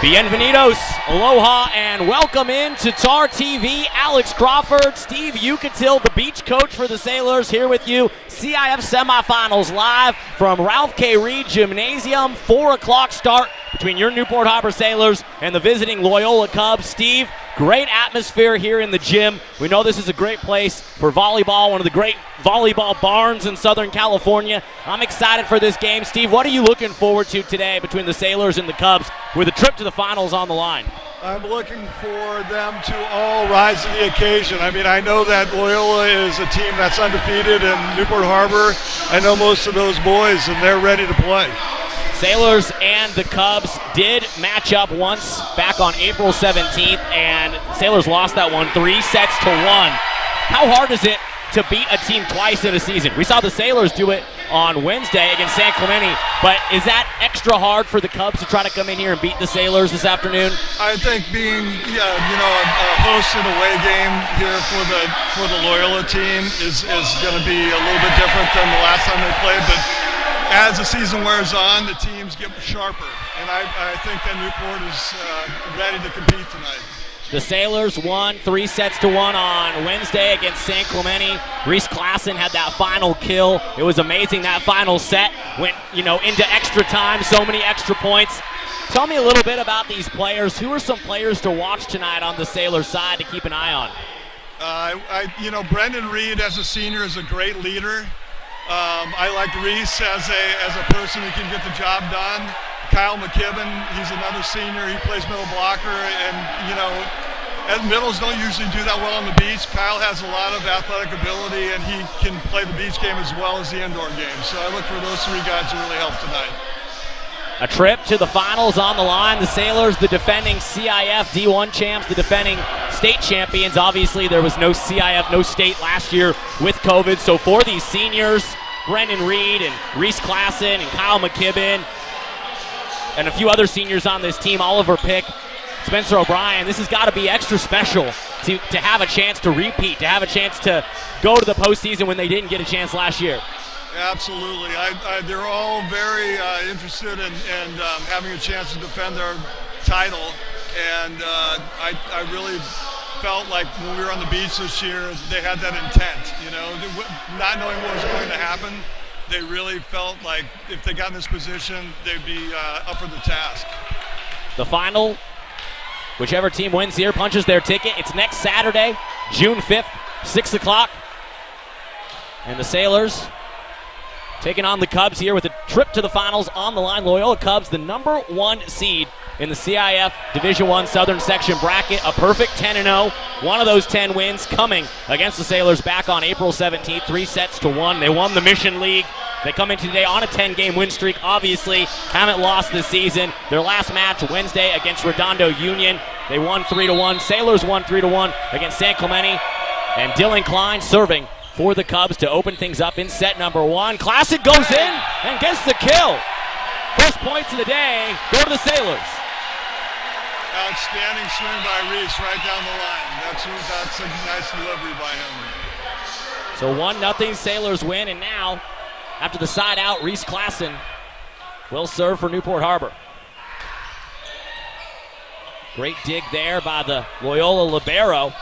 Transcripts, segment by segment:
Bienvenidos, aloha, and welcome in to TarTV. Alex Crawford, Steve Ucatil, the beach coach for the Sailors, here with you. CIF semifinals live from Ralph K. Reed Gymnasium. 4 o'clock start between your Newport Harbor Sailors and the visiting Loyola Cubs. Steve, great atmosphere here in the gym. We know this is a great place for volleyball, one of the great volleyball barns in Southern California. I'm excited for this game. Steve, what are you looking forward to today between the Sailors and the Cubs with a trip to the finals on the line? I'm looking for them to all rise to the occasion. I mean, I know that Loyola is a team that's undefeated in Newport Harbor. I know most of those boys, and they're ready to play. Sailors and the Cubs did match up once back on April 17th, and Sailors lost that one 3-1. How hard is it to beat a team twice in a season? We saw the Sailors do it on Wednesday against San Clemente, but is that extra hard for the Cubs to try to come in here and beat the Sailors this afternoon? I think being, a host and away game here for the Loyola team is going to be a little bit different than the last time they played, but as the season wears on, the teams get sharper, and I think that Newport is ready to compete tonight. The Sailors won 3-1 on Wednesday against San Clemente. Reese Klassen had that final kill. It was amazing. That final set went, into extra time, so many extra points. Tell me a little bit about these players. Who are some players to watch tonight on the Sailors side to keep an eye on? Brendan Reed as a senior is a great leader. I like Reese as a person who can get the job done. Kyle McKibben, he's another senior. He plays middle blocker, and middles don't usually do that well on the beach. Kyle has a lot of athletic ability, and he can play the beach game as well as the indoor game. So I look for those three guys to really help tonight. A trip to the finals on the line. The Sailors, the defending CIF D1 champs, the defending state champions. Obviously, there was no CIF, no state last year with COVID. So for these seniors, Brendan Reed and Reese Klassen and Kyle McKibben, and a few other seniors on this team, Oliver Pick, Spencer O'Brien, this has got to be extra special to have a chance to repeat, to have a chance to go to the postseason when they didn't get a chance last year. Absolutely. They're all very interested in having a chance to defend their title, and I really felt like when we were on the beach this year, they had that intent, not knowing what was going to happen. They really felt like if they got in this position, they'd be up for the task. The final, whichever team wins here punches their ticket. It's next Saturday, June 5th, 6 o'clock. And the Sailors taking on the Cubs here with a trip to the finals on the line. Loyola Cubs, the number 1 seed in the CIF Division I Southern Section bracket, a perfect 10-0. One of those 10 wins coming against the Sailors back on April 17th, 3-1. They won the Mission League. They come into today on a 10-game win streak. Obviously, haven't lost this season. Their last match Wednesday against Redondo Union, they won 3-1. Sailors won 3-1 against San Clemente. And Dylan Klein serving for the Cubs to open things up in set number 1. Klassen goes in and gets the kill. First points of the day go to the Sailors. Outstanding swing by Reese right down the line. That's a nice delivery by him. So 1-0 Sailors win, and now, after the side out, Reese Klassen will serve for Newport Harbor. Great dig there by the Loyola libero.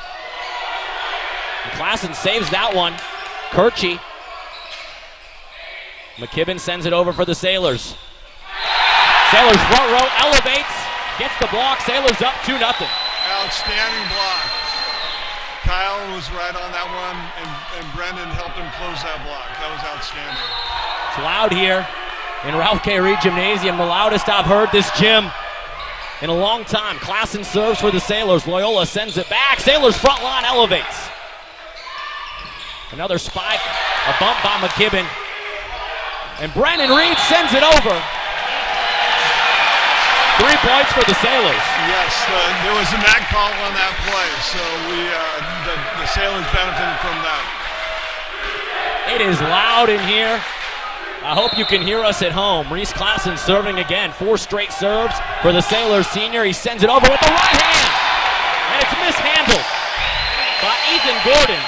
And Klassen saves that one. Kirchie. McKibben sends it over for the Sailors. Sailors front row elevates. Gets the block. Sailors up 2-0. Outstanding block. Kyle was right on that one, and Brendan helped him close that block. That was outstanding. It's loud here in Ralph K. Reed Gymnasium. The loudest I've heard this gym in a long time. Klassen serves for the Sailors. Loyola sends it back. Sailors front line elevates. Another spike. A bump by McKibben. And Brendan Reed sends it over. 3 points for the Sailors. Yes, there was a mag call on that play, so the Sailors benefited from that. It is loud in here. I hope you can hear us at home. Reese Klassen serving again. 4 straight serves for the Sailors senior. He sends it over with the right hand, and it's mishandled by Ethan Gordon,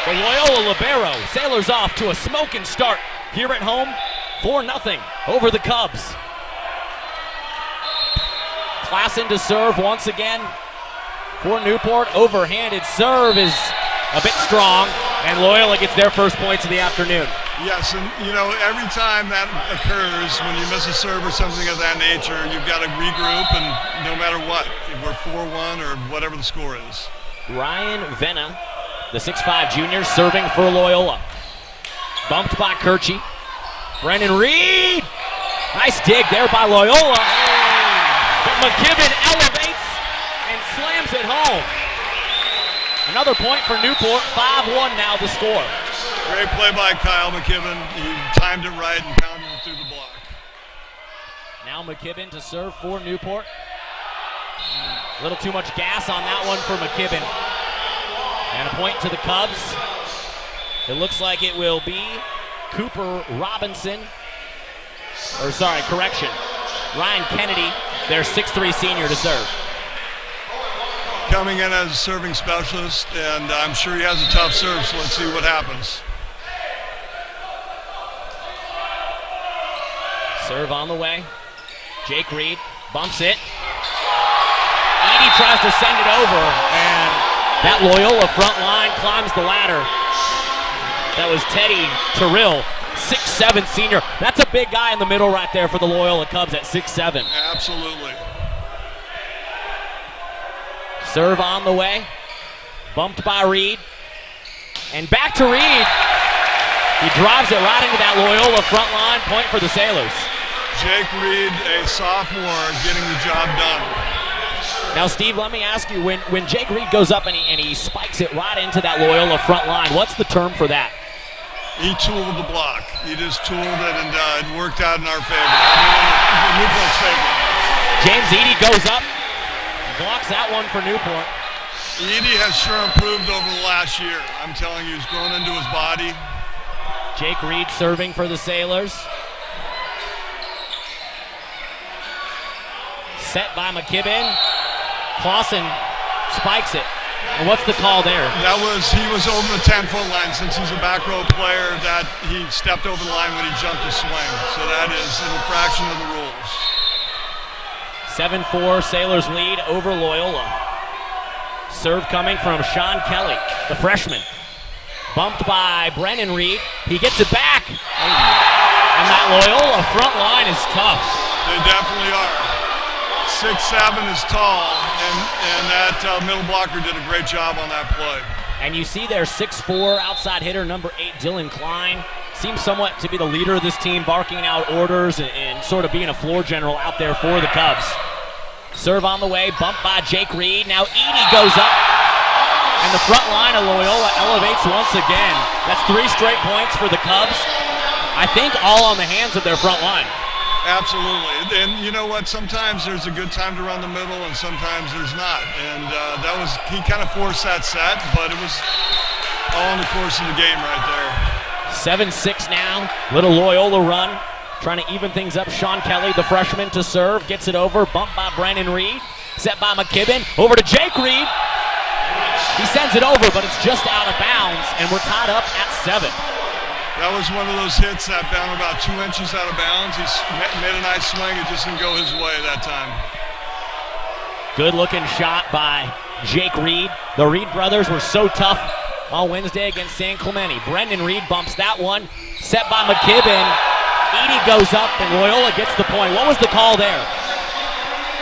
the Loyola libero. Sailors off to a smoking start here at home. 4-0 over the Cubs. Klassen to serve once again for Newport. Overhanded serve is a bit strong, and Loyola gets their first points of the afternoon. Yes, and every time that occurs, when you miss a serve or something of that nature, you've got to regroup, and no matter what, if we're 4-1 or whatever the score is. Ryan Venna, the 6'5 junior, serving for Loyola. Bumped by Kirchie. Brennan Reed. Nice dig there by Loyola. But McKibben elevates and slams it home. Another point for Newport. 5-1 now the score. Great play by Kyle McKibben. He timed it right and pounded it through the block. Now McKibben to serve for Newport. A little too much gas on that one for McKibben. And a point to the Cubs. It looks like it will be Cooper Robinson. Ryan Kennedy, their 6'3 senior to serve. Coming in as a serving specialist, and I'm sure he has a tough serve, so let's see what happens. Serve on the way. Jake Reed bumps it. Edie tries to send it over, and that Loyola front line climbs the ladder. That was Teddy Terrell, 6'7 senior. That's a big guy in the middle right there for the Loyola Cubs at 6'7. Absolutely. Serve on the way. Bumped by Reed. And back to Reed. He drives it right into that Loyola front line. Point for the Sailors. Jake Reed, a sophomore, getting the job done. Now, Steve, let me ask you, when Jake Reed goes up and he spikes it right into that Loyola front line, what's the term for that? He tooled the block. He just tooled it, and it worked out in our favor. In Newport's favor. James Edie goes up, blocks that one for Newport. Edie has sure improved over the last year. I'm telling you, he's grown into his body. Jake Reed serving for the Sailors. Set by McKibben. Clausen spikes it. And what's the call there? He was over the 10-foot line. Since he's a back row player, that he stepped over the line when he jumped to swing. So that is an infraction of the rules. 7-4 Sailors lead over Loyola. Serve coming from Sean Kelly, the freshman. Bumped by Brennan Reed. He gets it back. And that Loyola front line is tough. They definitely are. 6'7" is tall, and that middle blocker did a great job on that play. And you see their 6'4" outside hitter, number 8, Dylan Klein. Seems somewhat to be the leader of this team, barking out orders and sort of being a floor general out there for the Cubs. Serve on the way, bumped by Jake Reed. Now Edie goes up, and the front line of Loyola elevates once again. That's 3 straight points for the Cubs. I think all on the hands of their front line. Absolutely. And you know what? Sometimes there's a good time to run the middle, and sometimes there's not. And he kind of forced that set, but it was all in the course of the game right there. 7-6 now. Little Loyola run. Trying to even things up. Sean Kelly, the freshman, to serve. Gets it over. Bumped by Brennan Reed. Set by McKibben. Over to Jake Reed. He sends it over, but it's just out of bounds, and we're tied up at 7. That was one of those hits that bounced about 2 inches out of bounds. He made a nice swing. It just didn't go his way that time. Good looking shot by Jake Reed. The Reed brothers were so tough on Wednesday against San Clemente. Brendan Reed bumps that one. Set by McKibben. Edie goes up, and Loyola gets the point. What was the call there?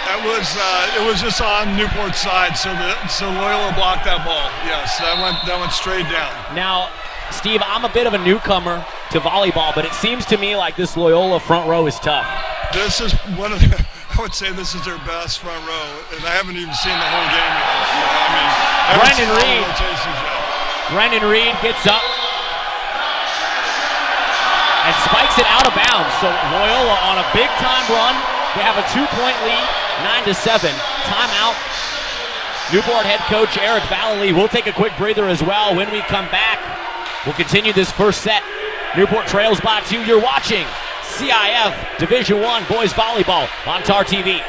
That was it was just on Newport's side, so Loyola blocked that ball. Yes, that went straight down. Now, Steve, I'm a bit of a newcomer to volleyball, but it seems to me like this Loyola front row is tough. This is one of the, I would say this is their best front row, and I haven't even seen the whole game yet. Brendan Reed gets up and spikes it out of bounds. So Loyola on a big-time run. They have a 2-point lead, 9-7. Timeout. Newport head coach Eric Vallely. We'll take a quick breather as well. When we come back, we'll continue this first set. Newport trails by 2. You're watching CIF Division I Boys Volleyball on TarTV.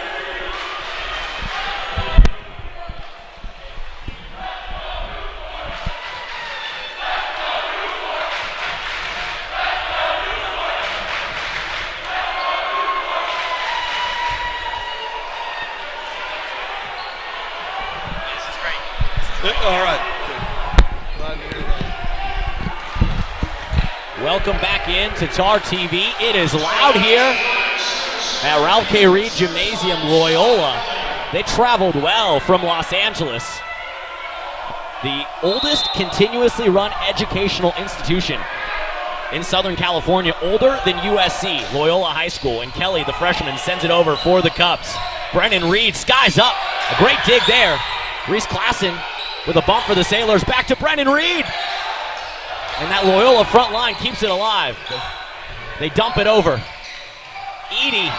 All right. Glad to hear that. Welcome back in to TarTV. It is loud here at Ralph K. Reed Gymnasium, Loyola. They traveled well from Los Angeles. The oldest continuously run educational institution in Southern California, older than USC, Loyola High School. And Kelly, the freshman, sends it over for the Cubs. Brennan Reed skies up. A great dig there. Reese Klassen with a bump for the Sailors. Back to Brennan Reed. And that Loyola front line keeps it alive. They dump it over. Edie,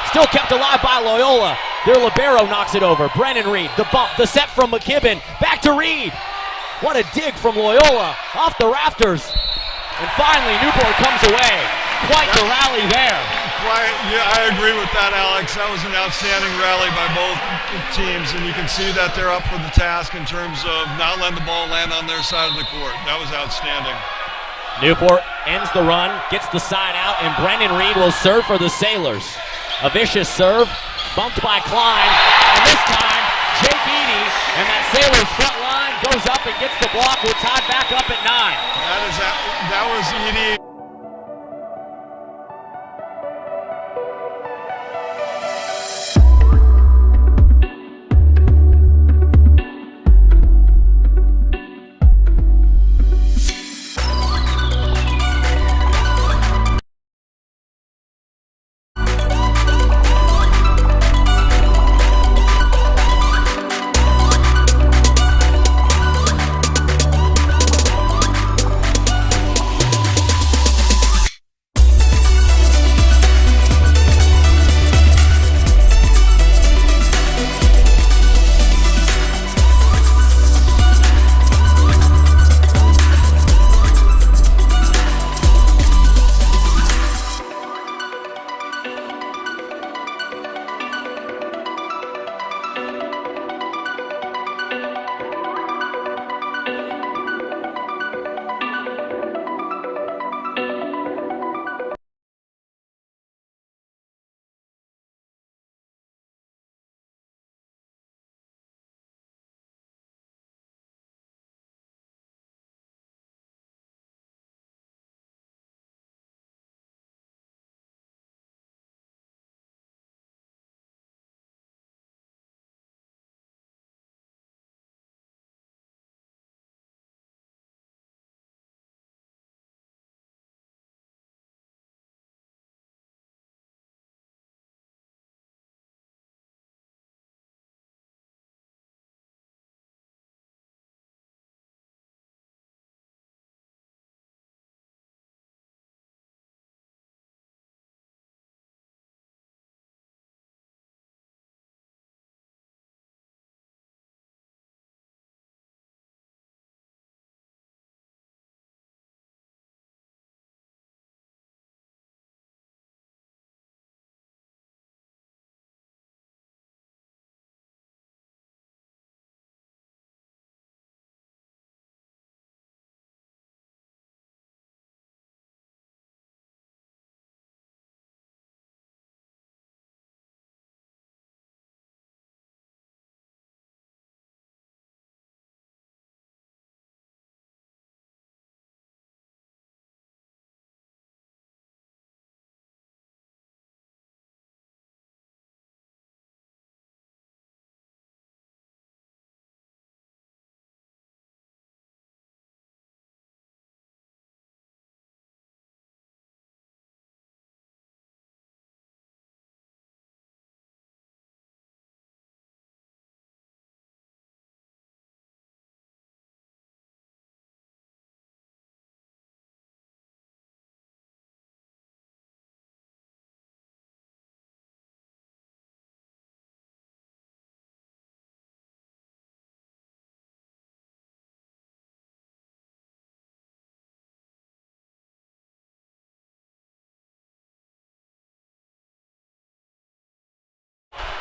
still kept alive by Loyola. Their libero knocks it over. Brennan Reed, the bump, the set from McKibben. Back to Reed. What a dig from Loyola. Off the rafters. And finally, Newport comes away. Quite the rally there. Yeah, I agree with that, Alex. That was an outstanding rally by both teams, and you can see that they're up for the task in terms of not letting the ball land on their side of the court. That was outstanding. Newport ends the run, gets the side out, and Brennan Reed will serve for the Sailors. A vicious serve, bumped by Klein, and this time, Jake Edie, and that Sailors front line goes up and gets the block. We're tied back up at 9. That was Edie.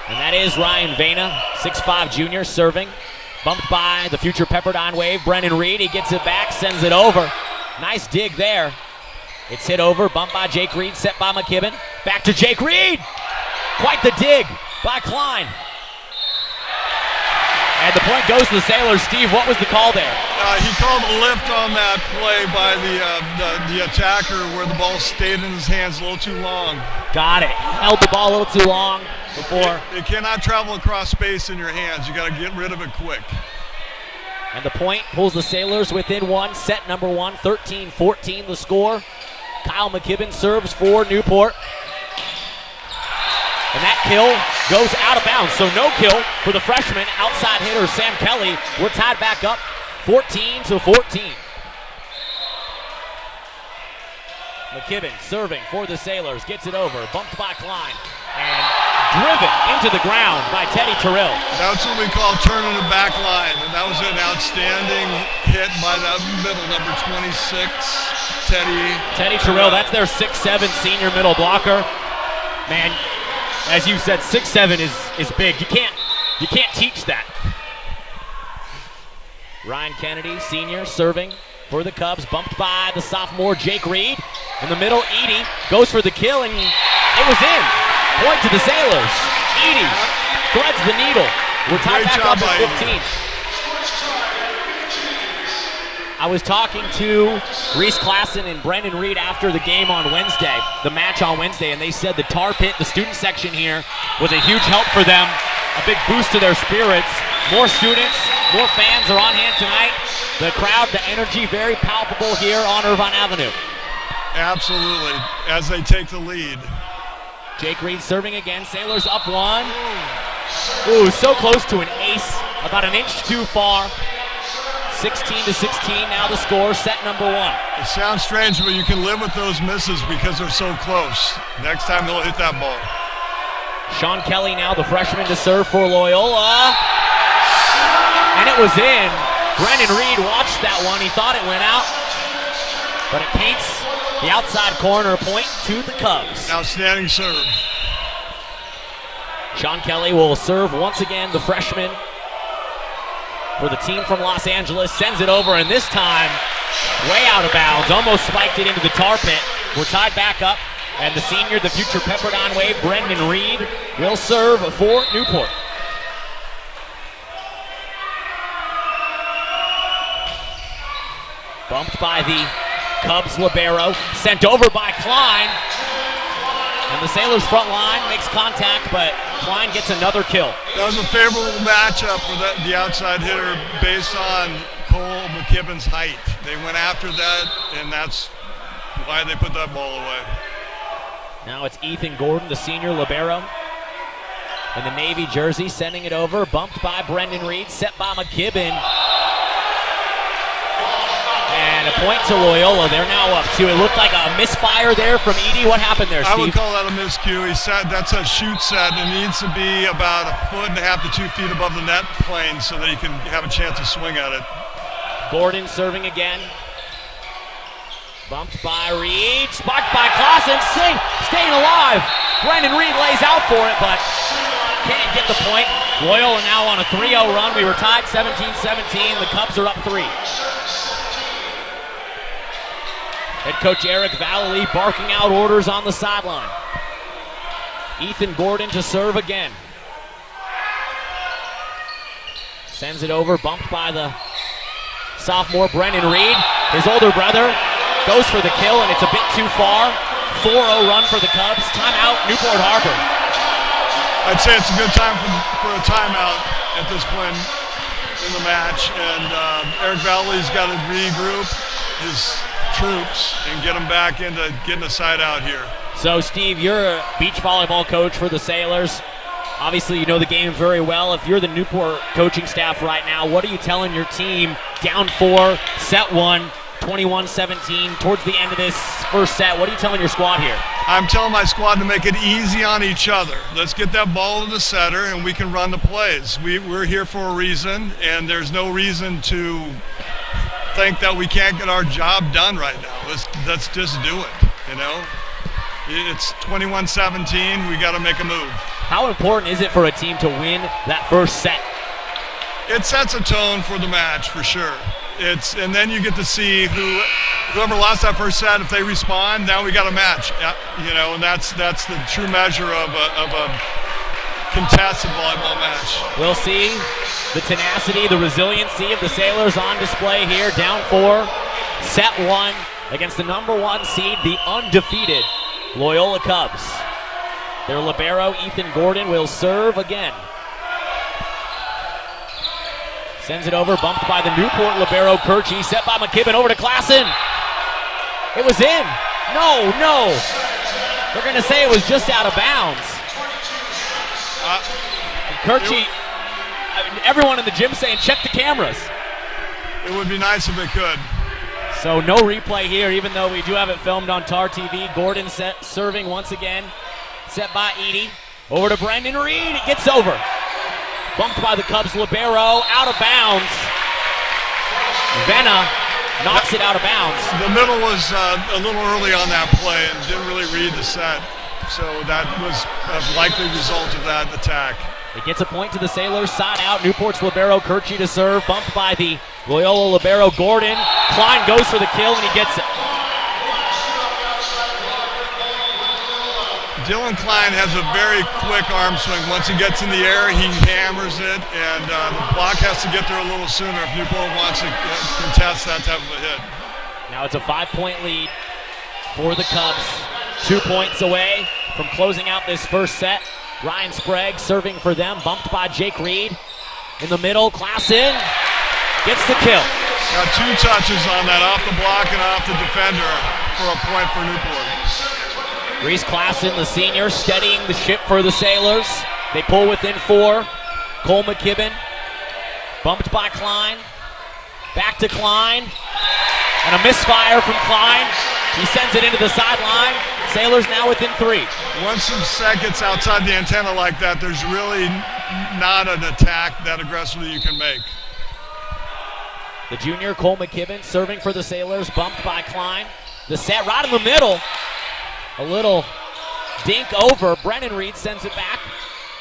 And that is Ryan Vena, 6'5" junior, serving. Bumped by the future Pepperdine Wave, Brennan Reed. He gets it back, sends it over. Nice dig there. It's hit over, bumped by Jake Reed, set by McKibben. Back to Jake Reed. Quite the dig by Klein. And the point goes to the Sailors. Steve, what was the call there? He called a lift on that play by the attacker where the ball stayed in his hands a little too long. Got it. Held the ball a little too long before. It cannot travel across space in your hands. You got to get rid of it quick. And the point pulls the Sailors within one. Set number one, 13-14 the score. Kyle McKibben serves for Newport. And that kill goes out of bounds. So no kill for the freshman outside hitter Sam Kelly. We're tied back up 14-14. McKibben serving for the Sailors. Gets it over. Bumped by Klein. And driven into the ground by Teddy Terrell. That's what we call turning the back line. And that was an outstanding hit by the middle, number 26, Teddy Terrell. That's their 6'7" senior middle blocker. Man, as you said, 6'7" is big. You can't teach that. Ryan Kennedy, senior, serving for the Cubs. Bumped by the sophomore Jake Reed. In the middle, Edie goes for the kill, and it was in. Point to the Sailors. Edie threads the needle. We're tied back up at 15. I was talking to Reese Klassen and Brendan Reed after the game on Wednesday, the match on Wednesday, and they said the tar pit, the student section here, was a huge help for them, a big boost to their spirits. More students, more fans are on hand tonight. The crowd, the energy, very palpable here on Irvine Avenue. Absolutely, as they take the lead. Jake Reed serving again, Sailors up one. Ooh, so close to an ace, about an inch too far. 16-16 now the score, set number one. It sounds strange, but you can live with those misses because they're so close. Next time they'll hit that ball. Sean Kelly now, the freshman to serve for Loyola. And it was in. Brendan Reed watched that one. He thought it went out, but it paints the outside corner, point to the Cubs. Outstanding serve. Sean Kelly will serve once again, the freshman for the team from Los Angeles, sends it over, and this time way out of bounds, almost spiked it into the tar pit. We're tied back up, and the senior, the future Pepperdine Wave, Brendan Reed, will serve for Newport. Bumped by the Cubs libero, sent over by Klein. And the Sailors front line makes contact, but Klein gets another kill. That was a favorable matchup for the outside hitter based on Cole McKibben's height. They went after that, and that's why they put that ball away. Now it's Ethan Gordon, the senior libero, in the Navy jersey, sending it over. Bumped by Brendan Reed, set by McKibben. And a point to Loyola. They're now up two. It looked like a misfire there from Edie. What happened there, Steve? I would call that a miscue. That's a shoot set. It needs to be about 1.5 to 2 feet above the net plane so that he can have a chance to swing at it. Gordon serving again. Bumped by Reed. Sparked by Klassen. Staying alive. Brendan Reed lays out for it, but can't get the point. Loyola now on a 3-0 run. We were tied 17-17. The Cubs are up 3. Head coach Eric Vallely barking out orders on the sideline. Ethan Gordon to serve again. Sends it over, bumped by the sophomore Brendan Reed. His older brother goes for the kill, and it's a bit too far. 4-0 run for the Cubs. Timeout, Newport Harbor. I'd say it's a good time for a timeout at this point in the match, and Eric Valley's got to regroup his troops and get them back into getting a side out here. So, Steve, you're a beach volleyball coach for the Sailors. Obviously, you know the game very well. If you're the Newport coaching staff right now, what are you telling your team down 4, set 1, 21-17, towards the end of this first set? What are you telling your squad here? I'm telling my squad to make it easy on each other. Let's get that ball to the setter, and we can run the plays. We're here for a reason, and there's no reason to think that we can't get our job done right now. Let's just do it, you know? It's 21-17. We got to make a move. How important is it for a team to win that first set? It sets a tone for the match, for sure. And then you get to see whoever lost that first set, if they respond, now we got a match. You know, and that's the true measure of a contested volleyball match. We'll see The tenacity, the resiliency of the Sailors on display here. Down 4, set 1 against the number 1 seed, the undefeated Loyola Cubs. Their libero, Ethan Gordon, will serve again. Sends it over, bumped by the Newport libero, Kirchie, set by McKibben, over to Klassen. It was in. No. They're going to say it was just out of bounds. Kirchie, everyone in the gym saying, check the cameras. It would be nice if it could. So no replay here, even though we do have it filmed on TarTV. Gordon serving once again. Set by Edie. Over to Brendan Reed. It gets over. Bumped by the Cubs libero. Out of bounds. Venna knocks it out of bounds. The middle was a little early on that play and didn't really read the set. So that was a likely result of that attack. It gets a point to the Sailors. Side out. Newport's libero, Kirchie to serve. Bumped by the Loyola libero, Gordon. Klein goes for the kill, and he gets it. Dylan Klein has a very quick arm swing. Once he gets in the air, he hammers it, and the block has to get there a little sooner if Newport wants to contest that type of a hit. Now it's a 5-point lead for the Cubs. 2 points away from closing out this first set. Ryan Sprague serving for them, bumped by Jake Reed. In the middle, Klassen gets the kill. Got 2 touches on that, off the block and off the defender for a point for Newport. Reese Klassen, the senior, steadying the ship for the Sailors. They pull within 4. Cole McKibben, bumped by Klein. Back to Klein. And a misfire from Klein. He sends it into the sideline. Sailors now within 3. Once the set gets outside the antenna like that, there's really not an attack that aggressively you can make. The junior, Cole McKibben, serving for the Sailors, bumped by Klein. The set right in the middle. A little dink over. Brennan Reed sends it back.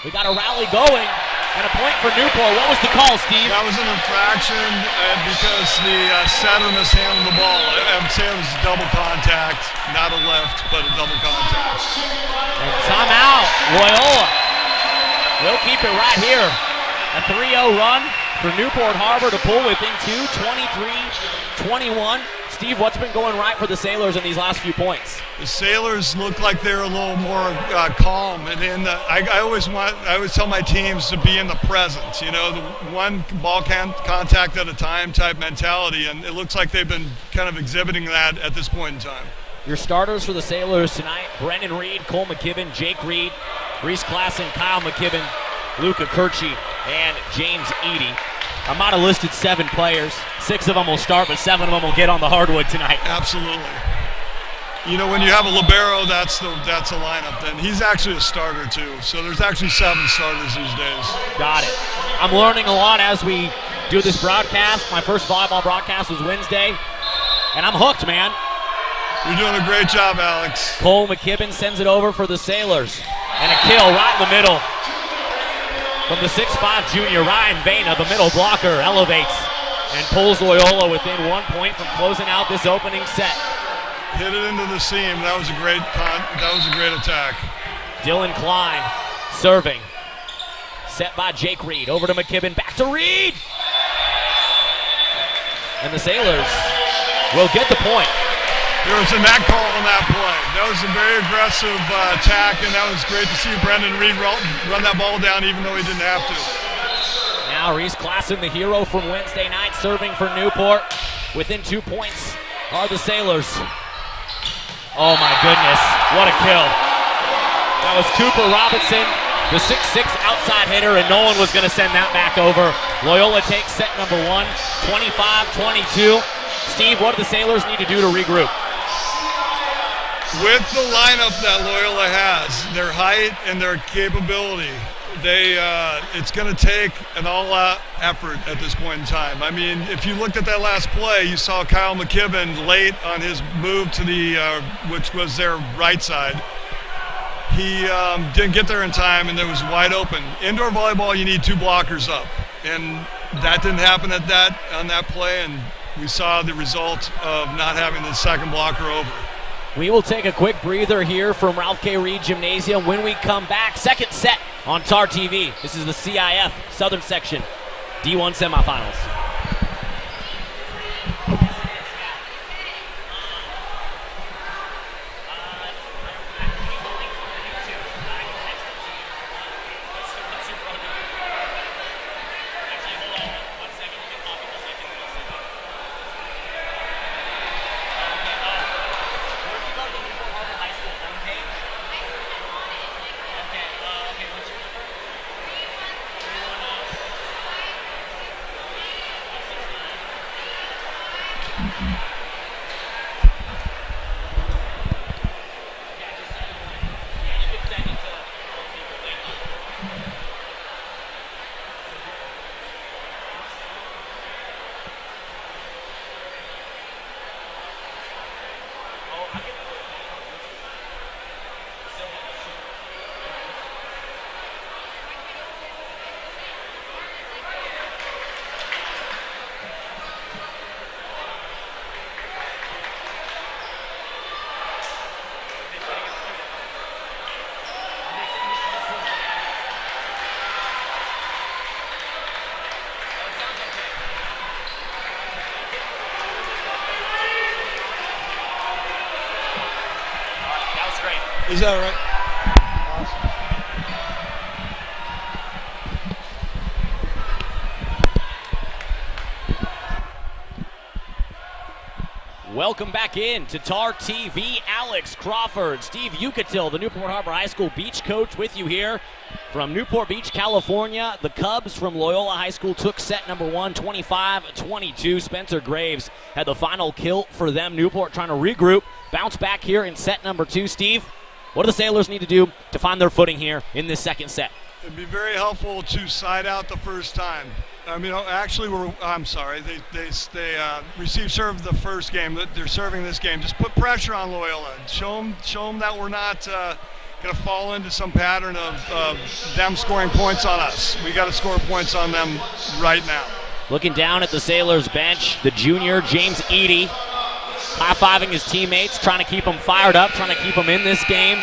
We got a rally going. And a point for Newport. What was the call, Steve? That was an infraction because the setter mishandled the ball. I would say it was double contact, not a left, but a double contact. And timeout, Loyola. We'll keep it right here. A 3-0 run for Newport Harbor to pull within 2, 23-21. Steve, what's been going right for the Sailors in these last few points? The Sailors look like they're a little more calm, and I always tell my teams to be in the present. You know, the one ball contact at a time type mentality, and it looks like they've been kind of exhibiting that at this point in time. Your starters for the Sailors tonight: Brendan Reed, Cole McKibben, Jake Reed, Reese Klassen, Kyle McKibben, Luca Kirchie, and James Edie. I might have listed 7 players. 6 of them will start, but 7 of them will get on the hardwood tonight. Absolutely. You know, when you have a libero, that's a lineup. And he's actually a starter, too. So there's actually 7 starters these days. Got it. I'm learning a lot as we do this broadcast. My first volleyball broadcast was Wednesday, and I'm hooked, man. You're doing a great job, Alex. Cole McKibben sends it over for the Sailors. And a kill right in the middle. From the 6'5 junior, Ryan Vena, the middle blocker, elevates and pulls Loyola within 1 point from closing out this opening set. Hit it into the seam. That was a great attack. Dylan Klein serving. Set by Jake Reed. Over to McKibben. Back to Reed. And the Sailors will get the point. There was a net call on that play. That was a very aggressive attack, and that was great to see Brendan Reed run that ball down even though he didn't have to. Now Reese Klassen, the hero from Wednesday night, serving for Newport. Within 2 points are the Sailors. Oh my goodness, what a kill. That was Cooper Robinson, the 6'6 outside hitter, and no one was going to send that back over. Loyola takes set number 1, 25-22. Steve, what do the Sailors need to do to regroup? With the lineup that Loyola has, their height and their capability, it's going to take an all-out effort at this point in time. I mean, if you looked at that last play, you saw Kyle McKibben late on his move to the, which was their right side. He didn't get there in time, and it was wide open. Indoor volleyball, you need 2 blockers up, and that didn't happen on that play, and we saw the result of not having the second blocker over. We will take a quick breather here from Ralph K. Reed Gymnasium. When we come back, second set on TarTV. This is the CIF Southern Section D1 semifinals. Is that right? Awesome. Welcome back in to TarTV. Alex Crawford, Steve Yucatil, the Newport Harbor High School beach coach, with you here from Newport Beach, California. The Cubs from Loyola High School took set number 1, 25-22. Spencer Graves had the final kill for them. Newport trying to regroup, bounce back here in set number 2. Steve, what do the Sailors need to do to find their footing here in this second set? It'd be very helpful to side out the first time. I mean, actually, they received serve the first game. They're serving this game. Just put pressure on Loyola. Show them that we're not going to fall into some pattern of them scoring points on us. We got to score points on them right now. Looking down at the Sailors bench, the junior James Eady high-fiving his teammates, trying to keep them fired up, trying to keep them in this game.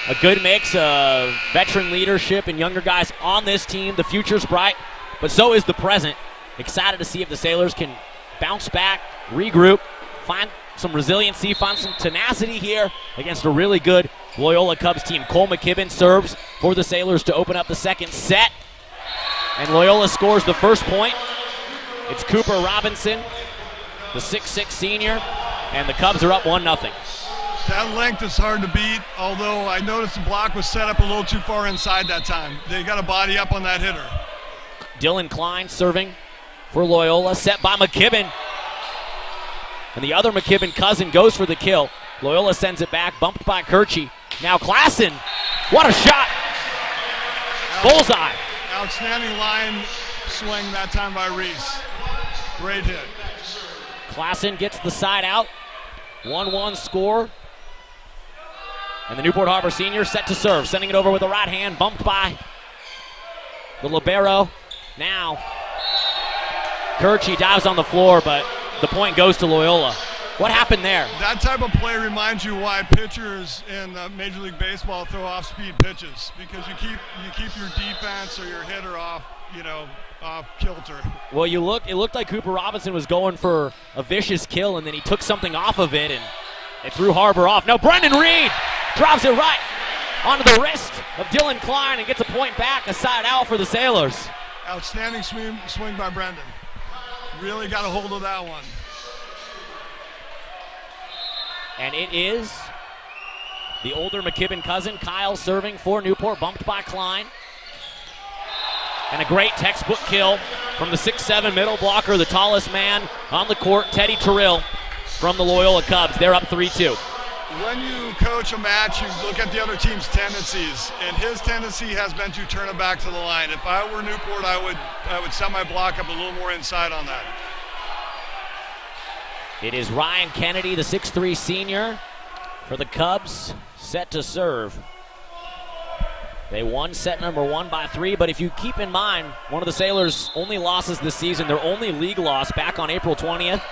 A good mix of veteran leadership and younger guys on this team. The future's bright, but so is the present. Excited to see if the Sailors can bounce back, regroup, find some resiliency, find some tenacity here against a really good Loyola Cubs team. Cole McKibben serves for the Sailors to open up the second set, and Loyola scores the first point. It's Cooper Robinson, the 6'6 senior, and the Cubs are up 1-0. That length is hard to beat, although I noticed the block was set up a little too far inside that time. They got to body up on that hitter. Dylan Klein serving for Loyola, set by McKibben. And the other McKibben cousin goes for the kill. Loyola sends it back, bumped by Kirchie. Now Klassen, what a shot! Bullseye. Outstanding line swing that time by Reese. Great hit. Klassen gets the side out. 1-1 score. And the Newport Harbor senior set to serve, sending it over with the right hand, bumped by the libero. Now, Kirchie dives on the floor, but the point goes to Loyola. What happened there? That type of play reminds you why pitchers in Major League Baseball throw off-speed pitches, because you keep your defense or your hitter off, off kilter. Well, it looked like Cooper Robinson was going for a vicious kill, and then he took something off of it, and it threw Harbor off. Now Brendan Reed drops it right onto the wrist of Dylan Klein and gets a point back, a side out for the Sailors. Outstanding swing by Brendan. Really got a hold of that one. And it is the older McKibben cousin, Kyle, serving for Newport, bumped by Klein. And a great textbook kill from the 6'7 middle blocker, the tallest man on the court, Teddy Terrell from the Loyola Cubs. They're up 3-2. When you coach a match, you look at the other team's tendencies, and his tendency has been to turn it back to the line. If I were Newport, I would set my block up a little more inside on that. It is Ryan Kennedy, the 6'3 senior for the Cubs, set to serve. They won set number 1 by 3, but if you keep in mind, one of the Sailors' only losses this season, their only league loss back on April 20th,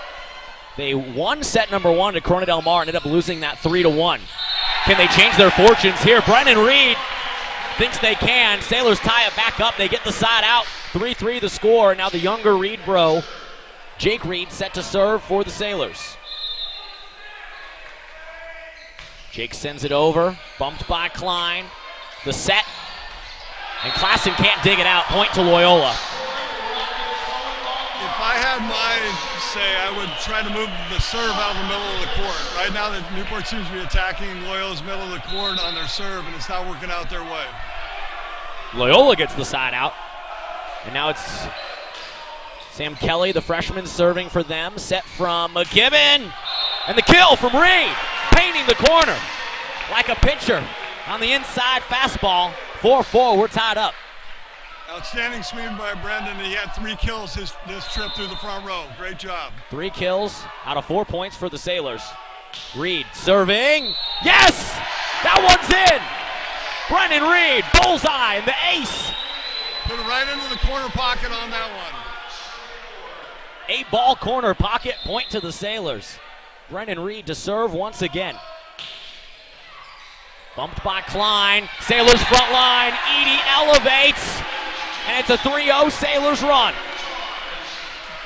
they won set number 1 to Corona Del Mar and ended up losing that 3-1. Can they change their fortunes here? Brennan Reed thinks they can. Sailors tie it back up. They get the side out. 3-3 the score. Now the younger Reed bro, Jake Reed, set to serve for the Sailors. Jake sends it over, bumped by Klein. The set, and Klassen can't dig it out. Point to Loyola. If I had my say, I would try to move the serve out of the middle of the court. Right now, Newport seems to be attacking Loyola's middle of the court on their serve, and it's not working out their way. Loyola gets the side out, and now it's Sam Kelly, the freshman, serving for them. Set from McKibben, and the kill from Reed, painting the corner like a pitcher on the inside fastball. 4-4, we're tied up. Outstanding swing by Brendan. He had 3 kills this trip through the front row. Great job. 3 kills out of 4 points for the Sailors. Reed serving. Yes! That one's in! Brendan Reed, bullseye, and the ace. Put it right into the corner pocket on that one. 8-ball corner pocket, point to the Sailors. Brendan Reed to serve once again. Bumped by Klein. Sailors front line. Edie elevates. And it's a 3-0 Sailors run.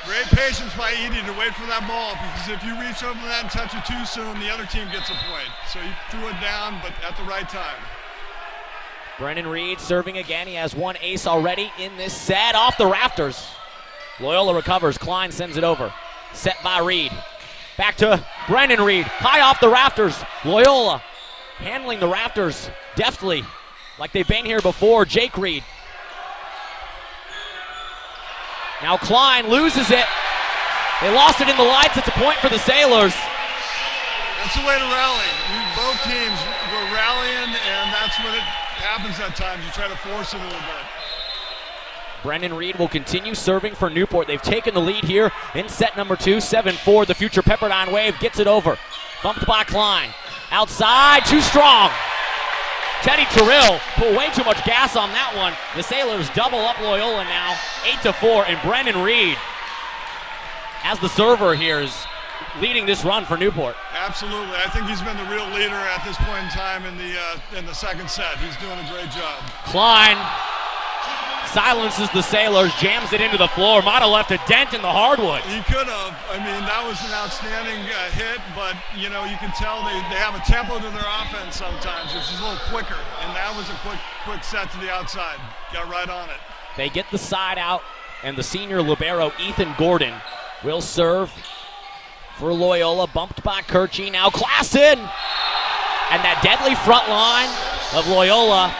Great patience by Edie to wait for that ball, because if you reach over that and touch it too soon, the other team gets a point. So he threw it down, but at the right time. Brendan Reed serving again. He has 1 ace already in this set. Off the rafters. Loyola recovers. Klein sends it over. Set by Reed. Back to Brendan Reed. High off the rafters. Loyola handling the rafters deftly like they've been here before. Jake Reed. Now Klein loses it. They lost it in the lights. It's a point for the Sailors. That's the way to rally. Both teams were rallying, and that's what it happens at times. You try to force it a little bit. Brendan Reed will continue serving for Newport. They've taken the lead here in set number 2, 7-4. The future Pepperdine Wave gets it over. Bumped by Klein. Outside, too strong. Teddy Terrell put way too much gas on that one. The Sailors double up Loyola now, 8-4, and Brendan Reed, as the server here, is leading this run for Newport. Absolutely. I think he's been the real leader at this point in time in the second set. He's doing a great job. Klein silences the Sailors, jams it into the floor. Might have left a dent in the hardwood. He could have. I mean, that was an outstanding hit, but, you know, you can tell they have a tempo to their offense sometimes, which is a little quicker, and that was a quick set to the outside. Got right on it. They get the side out, and the senior libero, Ethan Gordon, will serve for Loyola. Bumped by Kirchie. Now Klassen! And that deadly front line of Loyola,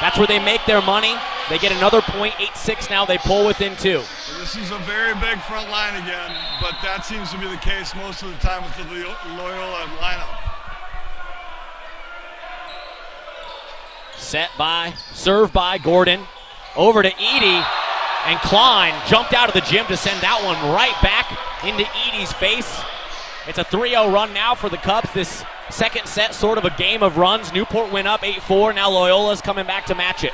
that's where they make their money. They get another point, 8-6 now. They pull within 2. This is a very big front line again, but that seems to be the case most of the time with the Loyola lineup. Served by Gordon. Over to Edie, and Klein jumped out of the gym to send that one right back into Edie's face. It's a 3-0 run now for the Cubs. This second set, sort of a game of runs. Newport went up 8-4. Now Loyola's coming back to match it.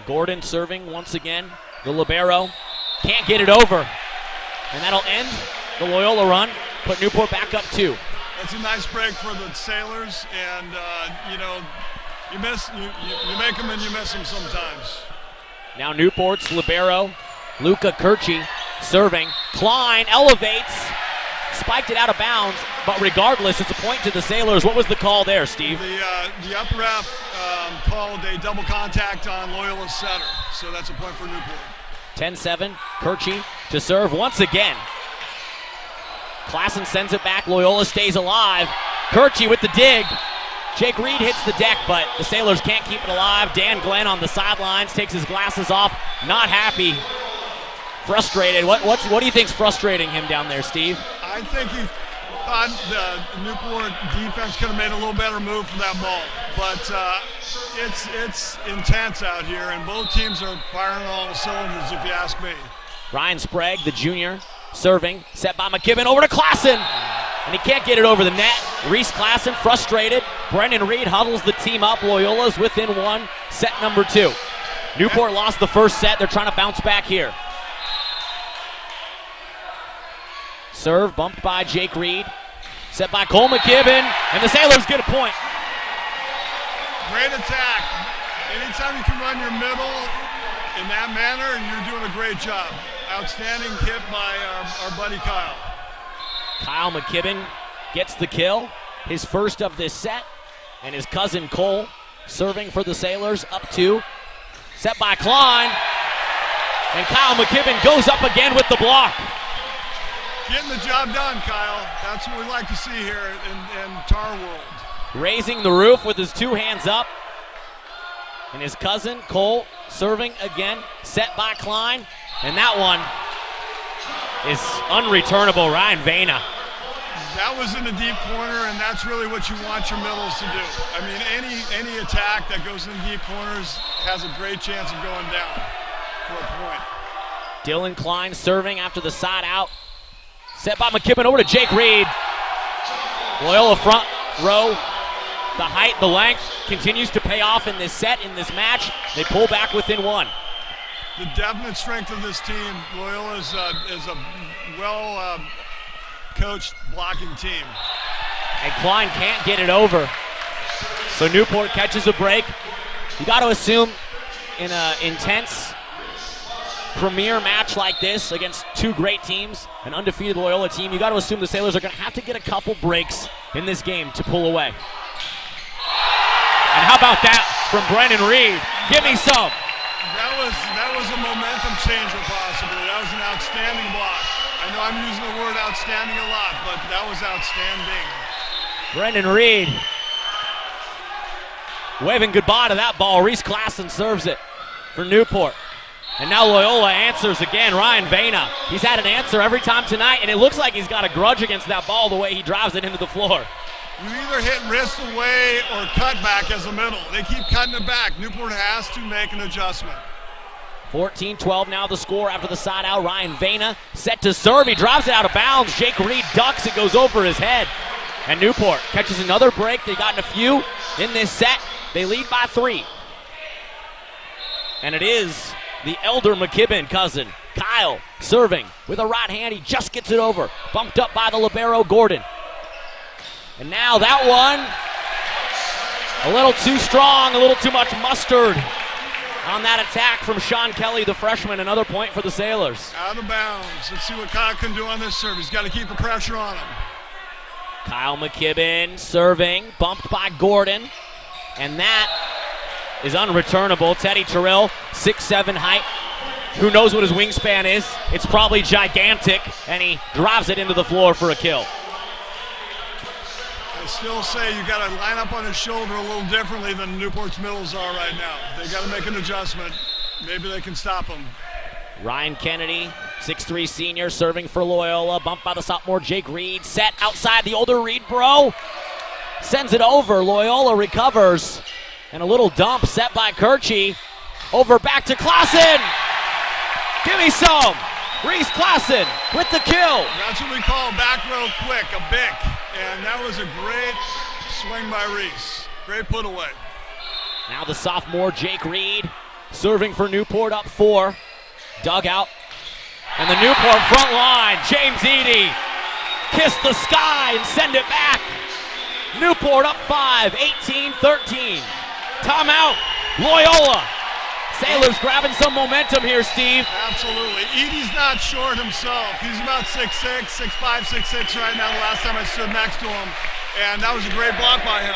Gordon serving once again. The libero can't get it over. And that'll end the Loyola run. Put Newport back up 2. That's a nice break for the Sailors. And, you know, you make them and you miss them sometimes. Now Newport's libero, Luca Kirchie, serving. Klein elevates. Spiked it out of bounds. But regardless, it's a point to the Sailors. What was the call there, Steve? The up ref called a double contact on Loyola's setter, so that's a point for Newport. 10-7, Kirchie to serve once again. Klassen sends it back. Loyola stays alive. Kirchie with the dig. Jake Reed hits the deck, but the Sailors can't keep it alive. Dan Glenn on the sidelines takes his glasses off. Not happy. Frustrated. What do you think's frustrating him down there, Steve? I think he thought the Newport defense could have made a little better move for that ball. But it's intense out here, and both teams are firing all the cylinders, if you ask me. Ryan Sprague, the junior, serving. Set by McKibben over to Klassen. And he can't get it over the net. Reese Klassen frustrated. Brendan Reed huddles the team up. Loyola's within 1, set number 2. Newport lost the first set. They're trying to bounce back here. Serve bumped by Jake Reed. Set by Cole McKibben. And the Sailors get a point. Great attack. Anytime you can run your middle in that manner, you're doing a great job. Outstanding hit by our buddy Kyle. Kyle McKibben gets the kill, his first of this set, and his cousin Cole serving for the Sailors, up 2. Set by Klein, and Kyle McKibben goes up again with the block. Getting the job done, Kyle. That's what we like to see here in Tar World. Raising the roof with his 2 hands up. And his cousin, Cole, serving again. Set by Klein. And that one is unreturnable. Ryan Vena. That was in the deep corner, and that's really what you want your middles to do. I mean, any attack that goes in deep corners has a great chance of going down for a point. Dylan Klein serving after the side out. Set by McKibben over to Jake Reed. Loyola front row. The height, the length continues to pay off in this set, in this match. They pull back within 1. The definite strength of this team, Loyola is a well-coached blocking team. And Klein can't get it over. So Newport catches a break. You got to assume in an intense premier match like this against 2 great teams, an undefeated Loyola team, you got to assume the Sailors are going to have to get a couple breaks in this game to pull away. And how about that from Brendan Reed? Give me some. That was a momentum changer possibly. That was an outstanding block. I know I'm using the word outstanding a lot, but that was outstanding. Brendan Reed waving goodbye to that ball. Reese Klassen serves it for Newport. And now Loyola answers again. Ryan Vena. He's had an answer every time tonight, and it looks like he's got a grudge against that ball the way he drives it into the floor. You either hit wrist away or cut back as a middle. They keep cutting it back. Newport has to make an adjustment. 14-12 now the score after the side out. Ryan Vena set to serve. He drives it out of bounds. Jake Reed ducks. It goes over his head. And Newport catches another break. They've gotten a few in this set. They lead by 3. And it is the elder McKibben cousin, Kyle, serving with a right hand. He just gets it over. Bumped up by the libero, Gordon. And now that one, a little too strong, a little too much mustard on that attack from Sean Kelly, the freshman. Another point for the Sailors. Out of bounds. Let's see what Kyle can do on this serve. He's got to keep the pressure on him. Kyle McKibben serving, bumped by Gordon. And that is unreturnable. Teddy Terrell, 6'7" height. Who knows what his wingspan is? It's probably gigantic, and he drives it into the floor for a kill. I still say you got to line up on his shoulder a little differently than Newport's middles are right now. They got to make an adjustment. Maybe they can stop him. Ryan Kennedy, 6'3" senior, serving for Loyola. Bumped by the sophomore Jake Reed. Set outside the older Reed bro. Sends it over. Loyola recovers. And a little dump set by Kirchie. Over back to Klassen. Give me some. Reese Klassen with the kill. That's what we call back row quick, a bick. And that was a great swing by Reese. Great put away. Now the sophomore Jake Reed serving for Newport, up 4. Dugout. And the Newport front line, James Eady. Kiss the sky and send it back. Newport up 5, 18-13. Timeout, Loyola. Sailors grabbing some momentum here, Steve. Absolutely. Eady's not short himself. He's about 6'6", 6'5", 6'6" right now, the last time I stood next to him. And that was a great block by him.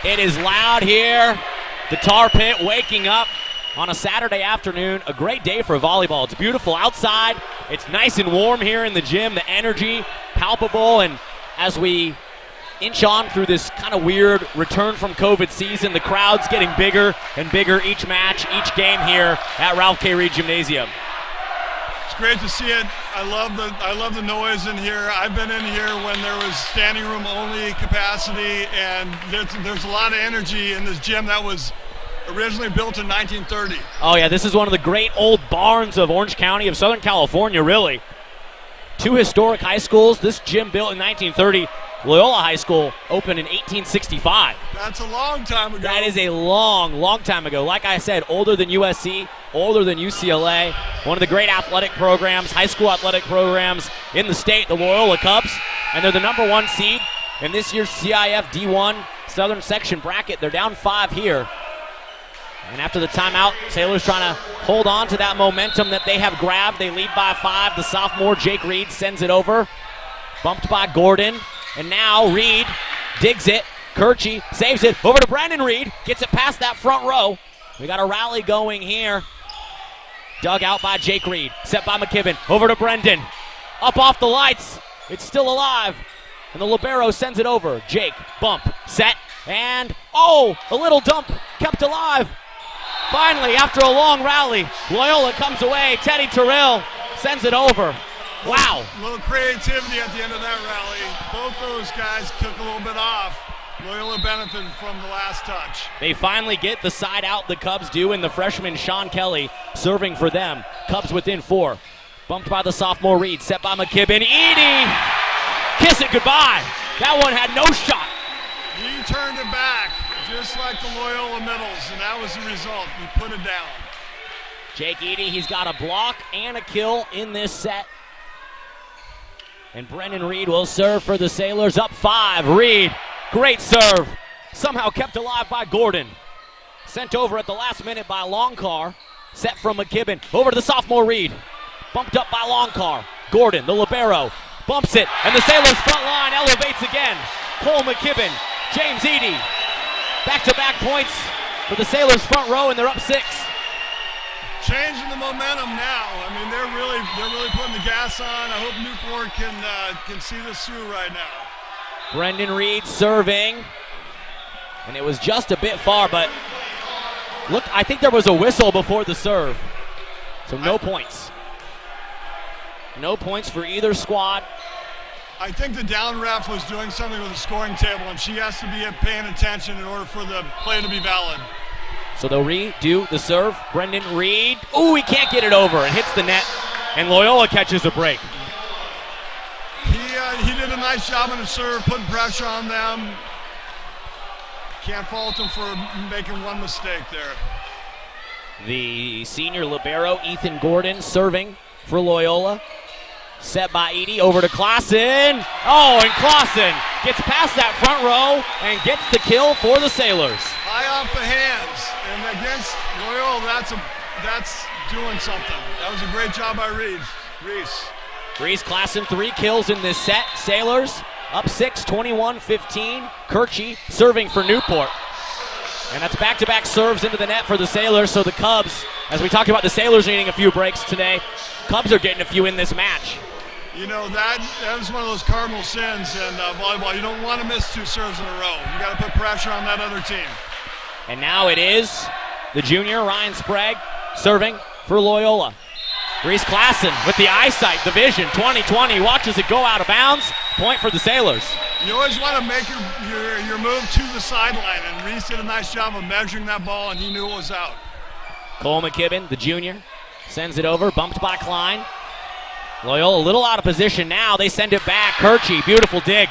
It is loud here. The Tar Pit waking up on a Saturday afternoon. A great day for volleyball. It's beautiful outside. It's nice and warm here in the gym. The energy palpable. And as we inch on through this kind of weird return from COVID season, the crowd's getting bigger and bigger each match, each game here at Ralph K. Reed Gymnasium. It's great to see it. I love the noise in here. I've been in here when there was standing room only capacity, and there's a lot of energy in this gym that was originally built in 1930. Oh yeah, this is one of the great old barns of Orange County, of Southern California, really. 2 historic high schools. This gym built in 1930. Loyola High School opened in 1865. That's a long time ago. That is a long time ago. Like I said, older than USC, older than UCLA. One of the great athletic programs, high school athletic programs in the state, the Loyola Cubs. And they're the #1 seed in this year's CIF D1 Southern section bracket. They're down 5 here. And after the timeout, Sailors trying to hold on to that momentum that they have grabbed. They lead by 5. The sophomore, Jake Reed, sends it over. Bumped by Gordon. And now Reed digs it. Kirchie saves it over to Brandon Reed. Gets it past that front row. We got a rally going here. Dug out by Jake Reed. Set by McKibben. Over to Brendan. Up off the lights. It's still alive. And the libero sends it over. Jake, bump, set, and a little dump kept alive. Finally, after a long rally, Loyola comes away. Teddy Terrell sends it over. Wow. A little creativity at the end of that rally. Both those guys took a little bit off. Loyola benefited from the last touch. They finally get the side out the Cubs do, and the freshman Sean Kelly serving for them. Cubs within 4. Bumped by the sophomore Reed, set by McKibben. Edie, kiss it goodbye. That one had no shot. He turned it back, just like the Loyola middles, and that was the result. He put it down. Jake Edie, he's got a block and a kill in this set. And Brendan Reed will serve for the Sailors, up 5. Reed, great serve. Somehow kept alive by Gordon. Sent over at the last minute by Longcar. Set from McKibben, over to the sophomore Reed. Bumped up by Longcar. Gordon, the libero, bumps it, and the Sailors front line elevates again. Cole McKibben, James Edie. Back-to-back points for the Sailors front row, and they're up 6. Changing the momentum now. I mean, they're really putting the gas on. I hope Newport can see this through right now. Brendan Reed serving, and it was just a bit far, but look, I think there was a whistle before the serve, so no points. No points for either squad. I think the down ref was doing something with the scoring table, and she has to be paying attention in order for the play to be valid. So they'll redo the serve. Brendan Reed. Ooh, he can't get it over and hits the net. And Loyola catches a break. He did a nice job on the serve, putting pressure on them. Can't fault him for making one mistake there. The senior libero, Ethan Gordon, serving for Loyola. Set by Edie, over to Claassen. Oh, and Claassen gets past that front row and gets the kill for the Sailors. High off the hands, and against Loyola, that's doing something. That was a great job by Reese Claassen, 3 kills in this set. Sailors up 6, 21-15. Kirchie serving for Newport. And that's back-to-back serves into the net for the Sailors. So the Cubs, as we talked about the Sailors needing a few breaks today, Cubs are getting a few in this match. You know, that was one of those cardinal sins in volleyball. You don't want to miss 2 serves in a row. You got to put pressure on that other team. And now it is the junior, Ryan Sprague, serving for Loyola. Reese Claassen with the eyesight, the vision, 20-20, watches it go out of bounds. Point for the Sailors. You always want to make your move to the sideline, and Reese did a nice job of measuring that ball, and he knew it was out. Cole McKibben, the junior, sends it over, bumped by Klein. Loyola a little out of position now. They send it back. Kirchie, beautiful dig.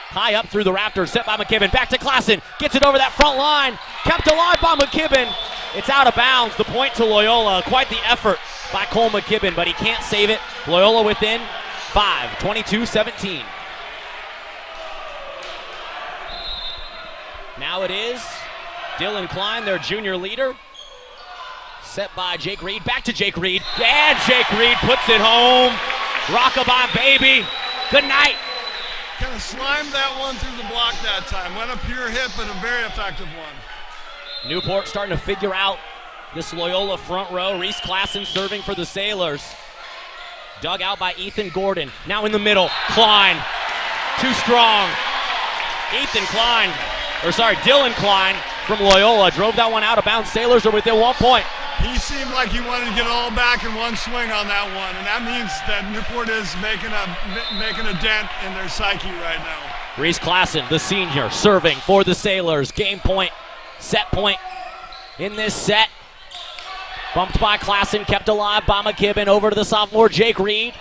High up through the rafters, set by McKibben. Back to Claassen, gets it over that front line. Kept alive by McKibben. It's out of bounds. The point to Loyola. Quite the effort by Cole McKibben, but he can't save it. Loyola within 5, 22-17. Now it is Dylan Klein, their junior leader. Set by Jake Reed, back to Jake Reed, and Jake Reed puts it home. Rockabye, baby. Good night. Kind of slimed that one through the block that time. Went a pure hit, but a very effective one. Newport starting to figure out this Loyola front row. Reese Claassen serving for the Sailors. Dug out by Ethan Gordon. Now in the middle, Klein. Too strong. Dylan Klein from Loyola drove that one out of bounds. Sailors are within 1 point. He seemed like he wanted to get it all back in one swing on that one, and that means that Newport is making a dent in their psyche right now. Reese Claassen, the senior, serving for the Sailors. Game point, set point in this set. Bumped by Claassen, kept alive by McKibben. Over to the sophomore, Jake Reed.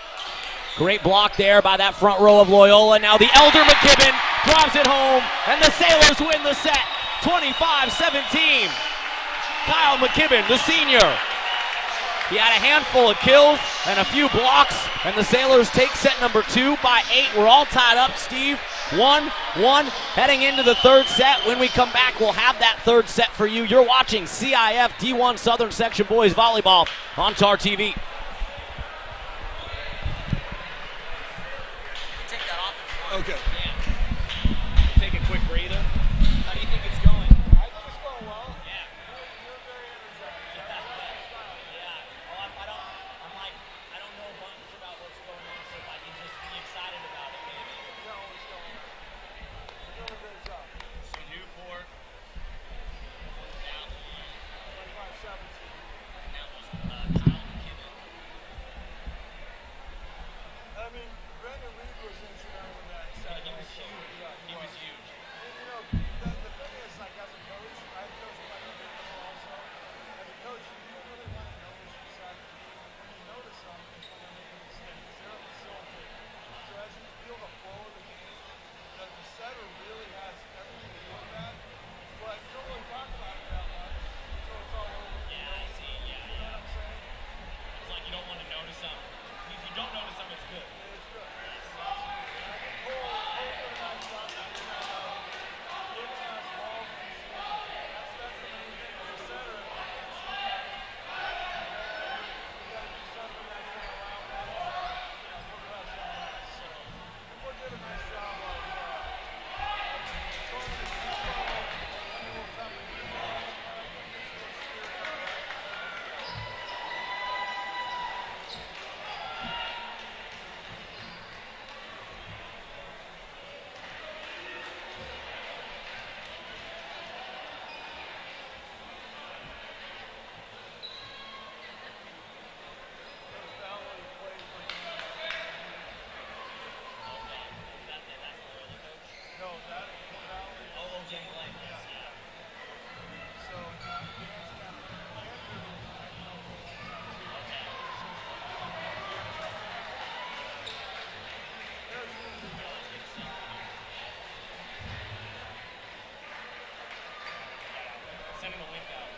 Great block there by that front row of Loyola. Now the elder McKibben drives it home, and the Sailors win the set, 25-17. Kyle McKibben, the senior, He had a handful of kills and a few blocks, and the Sailors take set number 2 by 8. We're all tied up, Steve. 1-1 heading into the third set. When we come back, we'll have that third set for you. You're watching CIF D1 Southern Section Boys Volleyball on TarTV. Take that off. Okay. Yeah. Take a quick breather. How do you think it's going? I think it's going well. Yeah. You're very energized. Yeah. Well, I don't know much about what's going on, so if I can just be excited about it, maybe. No, it's going well. You're doing a great job. So Newport. Now, 25-17. now was Kyle McKibben. I mean, Brandon Reed was instrumental in that set. He was huge. Yeah, He was huge. And, you know, the thing is, like, as a coach, I've coached quite a bit also. As a coach, you don't really want to notice your set. When you notice them, it's when they're making mistakes. They're a facilitator. So as you feel the flow of the game, the setter really has everything to do with that. But you don't really talk about it that much. So it's all over. Yeah, I see. Yeah, You know what I'm saying? It's like you don't want to notice them. If you don't notice them, it's good. It's good. I think Cole did a nice job of giving us balls and that's the main thing. As a setter, you got to do something that's going to allow that to progress on that. So Newport did a nice job of throwing the ball and a little time to do that. No, that Sending the link out.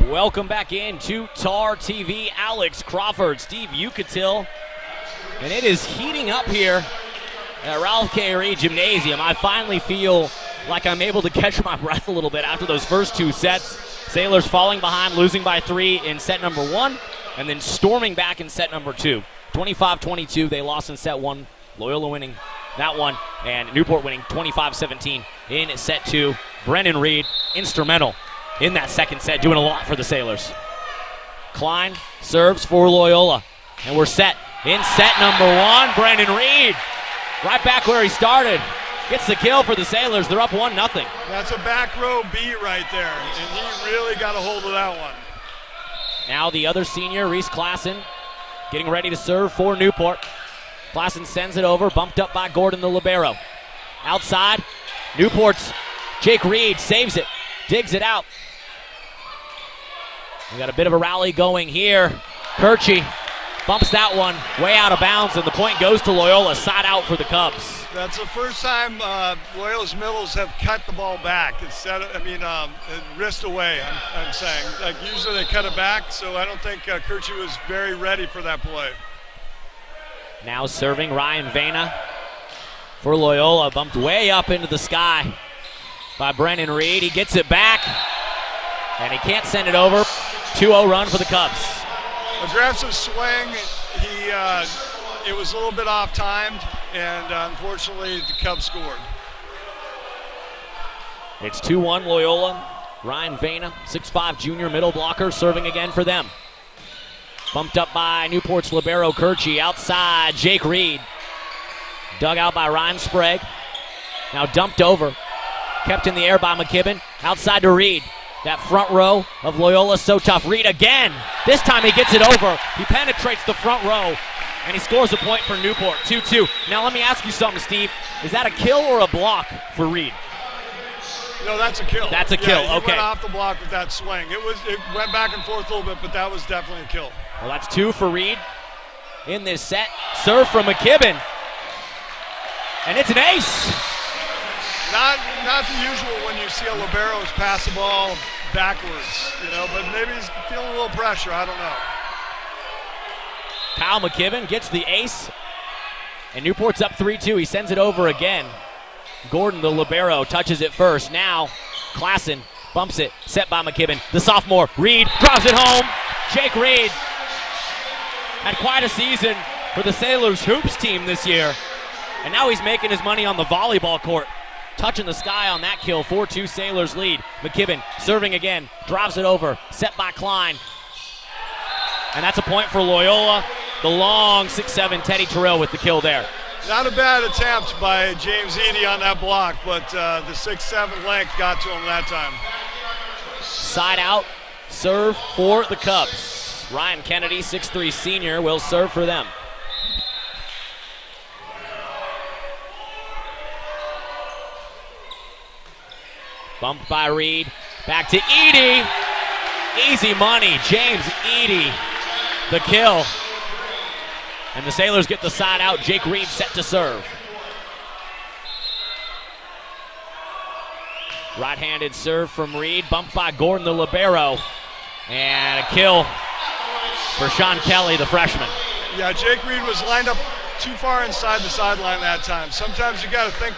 Welcome back in to TarTV. Alex Crawford, Steve Ucatil, and it is heating up here at Ralph K. Reed Gymnasium. I finally feel like I'm able to catch my breath a little bit after those first 2 sets. Sailors falling behind, losing by 3 in set number 1, and then storming back in set number 2. 25-22, they lost in set 1. Loyola winning that one, and Newport winning 25-17 in set 2. Brennan Reed, instrumental in that second set, doing a lot for the Sailors. Klein serves for Loyola, and we're set in set number 1. Brennan Reed, right back where he started, gets the kill for the Sailors. They're up 1-0. That's a back row beat right there, and he really got a hold of that one. Now the other senior, Reese Klassen, getting ready to serve for Newport. Klassen sends it over, bumped up by Gordon the libero. Outside, Newport's Jake Reed saves it, digs it out. We got a bit of a rally going here. Kirchie bumps that one way out of bounds, and the point goes to Loyola, side out for the Cubs. That's the first time Loyola's middles have cut the ball back instead of, wrist away, I'm saying. Like usually they cut it back, so I don't think Kirchie was very ready for that play. Now serving Ryan Vena for Loyola, bumped way up into the sky by Brennan Reed. He gets it back, and he can't send it over. 2-0 run for the Cubs. Aggressive swing. It was a little bit off-timed, and unfortunately the Cubs scored. It's 2-1 Loyola. Ryan Vena, 6'5" junior middle blocker, serving again for them. Bumped up by Newport's libero Kirchie. Outside, Jake Reed. Dug out by Ryan Sprague. Now dumped over. Kept in the air by McKibben. Outside to Reed. That front row of Loyola so tough. Reed again. This time he gets it over. He penetrates the front row And he scores a point for Newport, 2-2. Now let me ask you something, Steve. Is that a kill or a block for Reed? No, that's a kill. That's a kill, He okay. went off the block with that swing. It went back and forth a little bit, but that was definitely a kill. Well, that's 2 for Reed in this set. Serve from McKibben. And it's an ace. Not the usual when you see a libero's pass the ball backwards, but maybe he's feeling a little pressure. I don't know. Kyle McKibben gets the ace, and Newport's up 3-2. He sends it over again. Gordon, the libero, touches it first. Now, Klassen bumps it, set by McKibben. The sophomore, Reed, drives it home. Jake Reed had quite a season for the Sailors hoops team this year, and now he's making his money on the volleyball court. Touching the sky on that kill, 4-2 Sailors lead. McKibben serving again, drives it over, set by Klein. And that's a point for Loyola. The long 6'7" Teddy Terrell with the kill there. Not a bad attempt by James Eady on that block, but the 6'7" length got to him that time. Side out, serve for the Cubs. Ryan Kennedy, 6'3" senior, will serve for them. Bumped by Reed, back to Eady. Easy money, James Eady, the kill. And the Sailors get the side out. Jake Reed set to serve. Right-handed serve from Reed, bumped by Gordon, the libero. And a kill for Sean Kelly, the freshman. Yeah, Jake Reed was lined up too far inside the sideline that time. Sometimes you got to think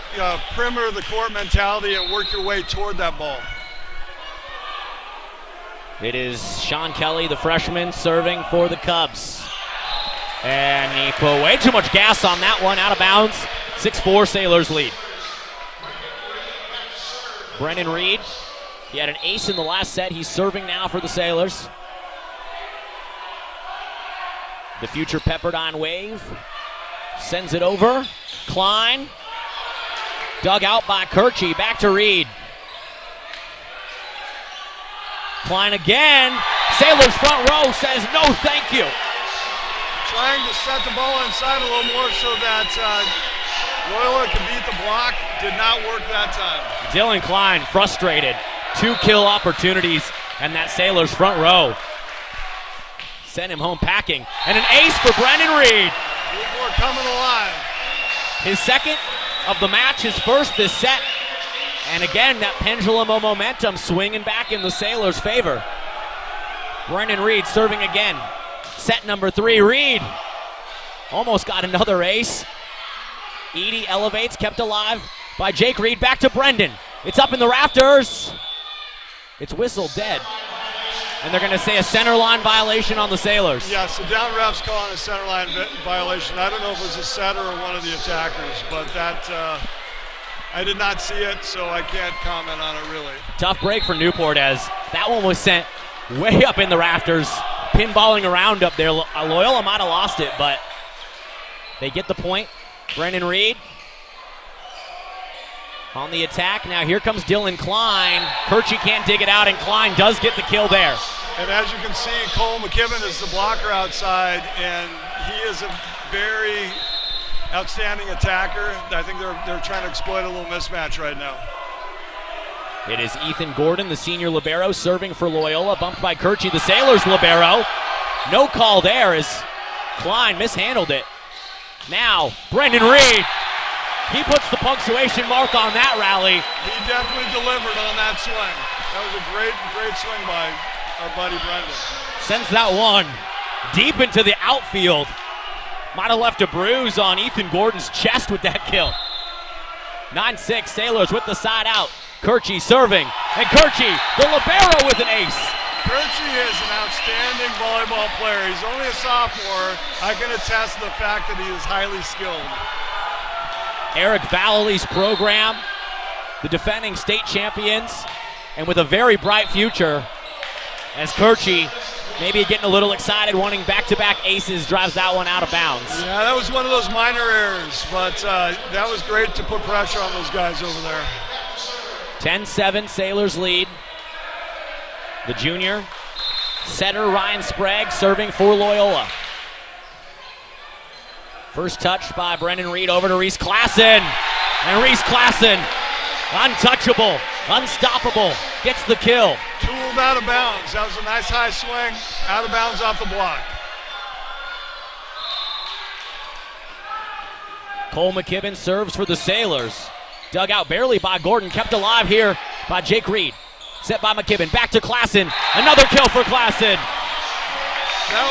perimeter of the court mentality and work your way toward that ball. It is Sean Kelly, the freshman, serving for the Cubs. And he put way too much gas on that one, out of bounds. 6-4 Sailors lead. Brennan Reed, he had an ace in the last set. He's serving now for the Sailors. The future Pepperdine Wave sends it over. Klein, dug out by Kirchie, back to Reed. Klein again. Sailors front row says no thank you. Trying to set the ball inside a little more so that Loyola can beat the block. Did not work that time. Dylan Klein frustrated. 2 kill opportunities, and that Sailors front row sent him home packing. And an ace for Brendan Reed. Newport coming alive. His second of the match, his first this set. And again, that pendulum of momentum swinging back in the Sailors' favor. Brendan Reed serving again. Set number 3, Reed almost got another ace. Eady elevates, kept alive by Jake Reed. Back to Brendan. It's up in the rafters. It's whistled dead. And they're going to say a center line violation on the Sailors. Yeah, so down ref's calling a center line violation. I don't know if it was a setter or one of the attackers, but that I did not see it, so I can't comment on it really. Tough break for Newport as that one was sent way up in the rafters. Pinballing around up there. Loyola might have lost it, but they get the point. Brendan Reed on the attack. Now here comes Dylan Klein. Kirchie can't dig it out, and Klein does get the kill there. And as you can see, Cole McKibben is the blocker outside, and he is a very outstanding attacker. I think they're trying to exploit a little mismatch right now. It is Ethan Gordon, the senior libero, serving for Loyola, bumped by Kirchie, the Sailors libero. No call there as Klein mishandled it. Now, Brendan Reed. He puts the punctuation mark on that rally. He definitely delivered on that swing. That was a great swing by our buddy Brendan. Sends that one deep into the outfield. Might have left a bruise on Ethan Gordon's chest with that kill. 9-6, Sailors with the side out. Kirchie serving, and Kirchie, the libero, with an ace. Kirchie is an outstanding volleyball player. He's only a sophomore. I can attest to the fact that he is highly skilled. Eric Vallely's program, the defending state champions, and with a very bright future, as Kirchie maybe getting a little excited, wanting back-to-back aces, drives that one out of bounds. Yeah, that was one of those minor errors, but that was great to put pressure on those guys over there. 10-7, Sailors lead. The junior setter Ryan Sprague serving for Loyola. First touch by Brennan Reed over to Reese Klassen. And Reese Klassen, untouchable, unstoppable, gets the kill. Tooled out of bounds. That was a nice high swing. Out of bounds off the block. Cole McKibben serves for the Sailors. Dug out barely by Gordon, kept alive here by Jake Reed. Set by McKibben, back to Klassen. Another kill for Klassen. Now,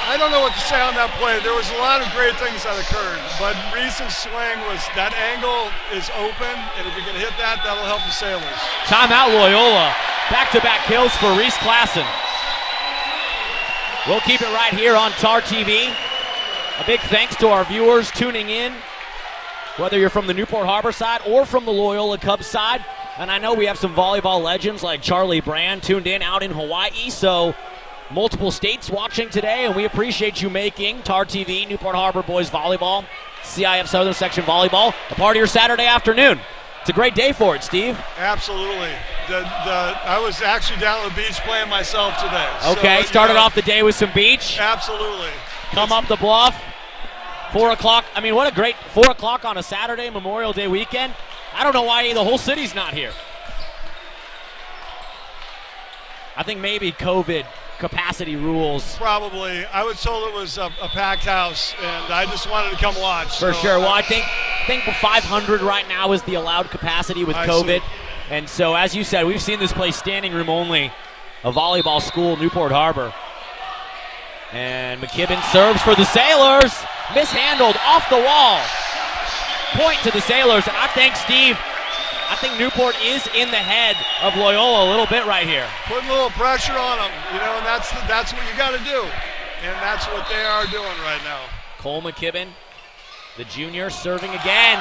I don't know what to say on that play. There was a lot of great things that occurred, but Reese's swing was, that angle is open, and if you can hit that, that'll help the Sailors. Timeout Loyola. Back-to-back kills for Reese Klassen. We'll keep it right here on TarTV. A big thanks to our viewers tuning in, whether you're from the Newport Harbor side or from the Loyola Cubs side. And I know we have some volleyball legends like Charlie Brand tuned in out in Hawaii, so multiple states watching today, and we appreciate you making TarTV, Newport Harbor Boys Volleyball, CIF Southern Section Volleyball, a part of your Saturday afternoon. It's a great day for it, Steve. Absolutely. I was actually down at the beach playing myself today. Okay, so, started off the day with some beach. Absolutely. Come up the bluff. 4 o'clock. I mean, what a great 4 o'clock on a Saturday, Memorial Day weekend. I don't know why the whole city's not here. I think maybe COVID capacity rules. Probably. I was told it was a packed house, and I just wanted to come watch. For sure. Well, I think 500 right now is the allowed capacity with COVID. See. And so, as you said, we've seen this place standing room only, a volleyball school, Newport Harbor. And McKibben serves for the Sailors. Mishandled off the wall. Point to the Sailors. And I think, Steve, Newport is in the head of Loyola a little bit right here. Putting a little pressure on them, and that's what you got to do. And that's what they are doing right now. Cole McKibben, the junior, serving again.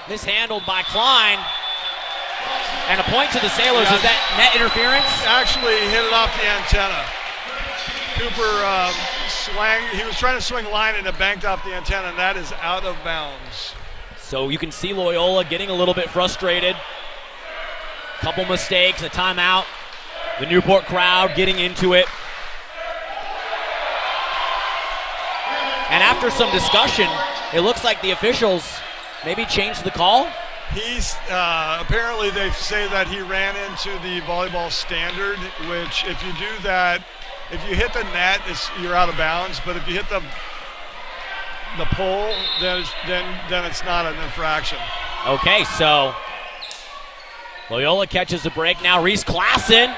Mishandled by Klein. And a point to the Sailors. Is that net interference? Actually hit it off the antenna. Cooper he was trying to swing line and it banked off the antenna, and that is out of bounds. So you can see Loyola getting a little bit frustrated. Couple mistakes, a timeout. The Newport crowd getting into it. And after some discussion, it looks like the officials maybe changed the call. He's apparently they say that he ran into the volleyball standard, which if you do that, if you hit the net, you're out of bounds. But if you hit the pole, then it's not an infraction. Okay, so Loyola catches a break now. Reese Klassen,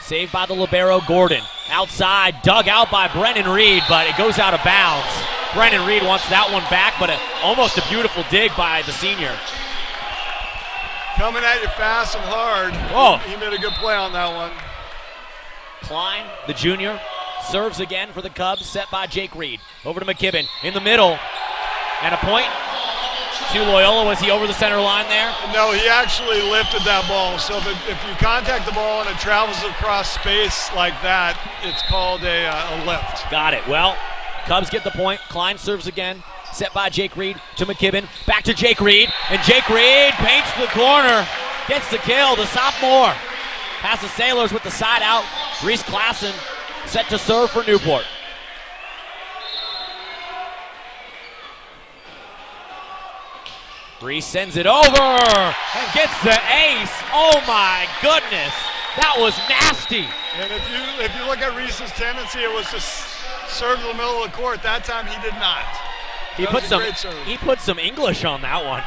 saved by the libero Gordon. Outside, dug out by Brennan Reed, but it goes out of bounds. Brennan Reed wants that one back, but almost a beautiful dig by the senior. Coming at you fast and hard. Oh. He made a good play on that one. Klein, the junior, serves again for the Cubs, set by Jake Reed. Over to McKibben in the middle. And a point to Loyola. Was he over the center line there? No, he actually lifted that ball. So if you contact the ball and it travels across space like that, it's called a lift. Got it. Well, Cubs get the point. Klein serves again, set by Jake Reed to McKibben. Back to Jake Reed. And Jake Reed paints the corner. Gets the kill. The sophomore has the Sailors with the side out. Reese Klassen set to serve for Newport. Reese sends it over and gets the ace. Oh my goodness, that was nasty. And if you look at Reese's tendency, it was to serve to the middle of the court. That time he did not. He put some English on that one.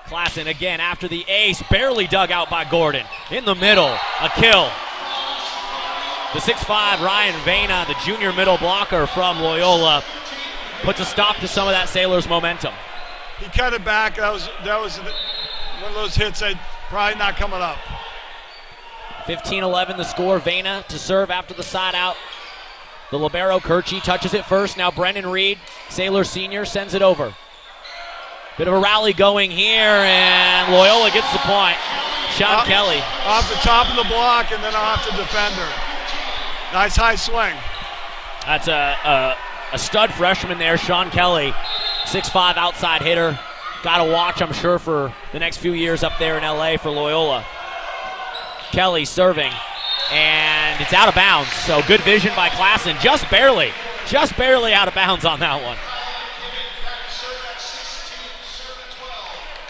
Klassen again after the ace, barely dug out by Gordon. In the middle, a kill. The 6'5" Ryan Vena, the junior middle blocker from Loyola, puts a stop to some of that Sailors momentum. He cut it back. That was one of those hits that probably not coming up. 15-11 the score. Vena to serve after the side out. The libero Kirchie touches it first. Now Brennan Reed, Sailor senior, sends it over. Bit of a rally going here, and Loyola gets the point. Sean Kelly. Off the top of the block and then off the defender. Nice high swing. That's a stud freshman there, Sean Kelly. 6'5" outside hitter. Got to watch, I'm sure, for the next few years up there in LA for Loyola. Kelly serving. And and it's out of bounds. So good vision by Klassen, just barely out of bounds on that one.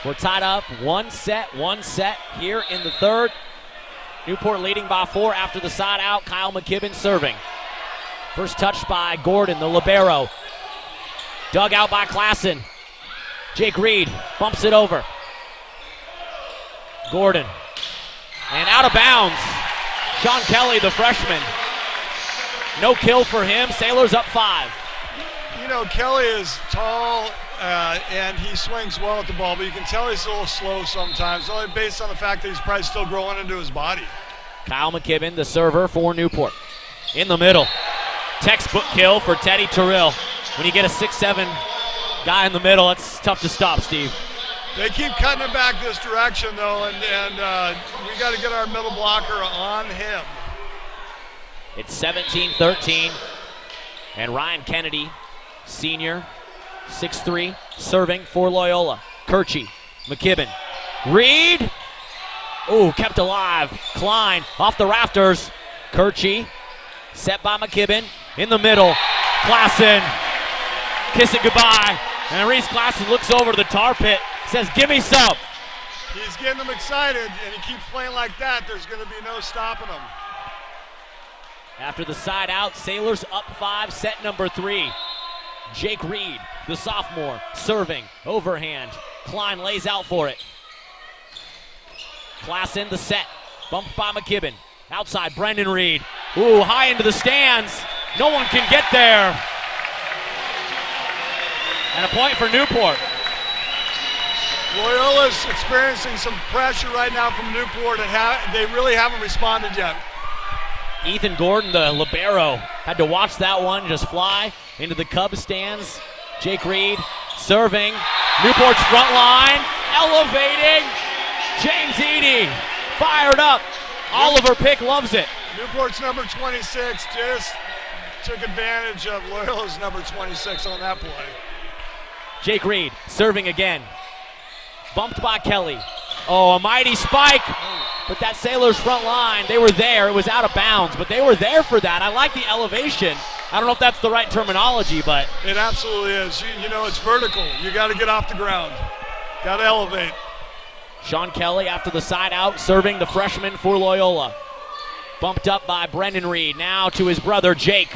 We're tied up, one set here in the third. Newport leading by 4 after the side out. Kyle McKibben serving. First touch by Gordon, the libero. Dug out by Klassen. Jake Reed bumps it over. Gordon. And out of bounds. Sean Kelly, the freshman. No kill for him. Sailors up 5. You know, Kelly is tall and he swings well at the ball, but you can tell he's a little slow sometimes, only based on the fact that he's probably still growing into his body. Kyle McKibben, the server for Newport. In the middle. Textbook kill for Teddy Terrell. When you get a 6'7" guy in the middle, it's tough to stop, Steve. They keep cutting it back this direction, though, and we got to get our middle blocker on him. It's 17-13, and Ryan Kennedy, senior, 6'3", serving for Loyola. Kirchie, McKibben, Reed. Ooh, kept alive. Klein off the rafters. Kirchie, set by McKibben, in the middle. Klassen, kiss it goodbye. And Reese Klassen looks over to the tar pit, says, give me some. He's getting them excited, and he keeps playing like that. There's going to be no stopping him. After the side out, Sailors up 5, set number 3. Jake Reed, the sophomore, serving, overhand. Klein lays out for it. Klassen, the set, bumped by McKibben. Outside, Brendan Reed. Ooh, high into the stands. No one can get there. And a point for Newport. Loyola's experiencing some pressure right now from Newport, and they really haven't responded yet. Ethan Gordon, the libero, had to watch that one just fly into the Cubs stands. Jake Reed serving. Newport's front line, elevating. James Eady, fired up. Oliver Pick loves it. Newport's number 26 just took advantage of Loyola's number 26 on that play. Jake Reed serving again. Bumped by Kelly. Oh, a mighty spike. But that Sailors front line, they were there. It was out of bounds, but they were there for that. I like the elevation. I don't know if that's the right terminology, but. It absolutely is. You know, it's vertical. You got to get off the ground. Got to elevate. Sean Kelly after the side out, serving the freshman for Loyola. Bumped up by Brendan Reed. Now to his brother, Jake.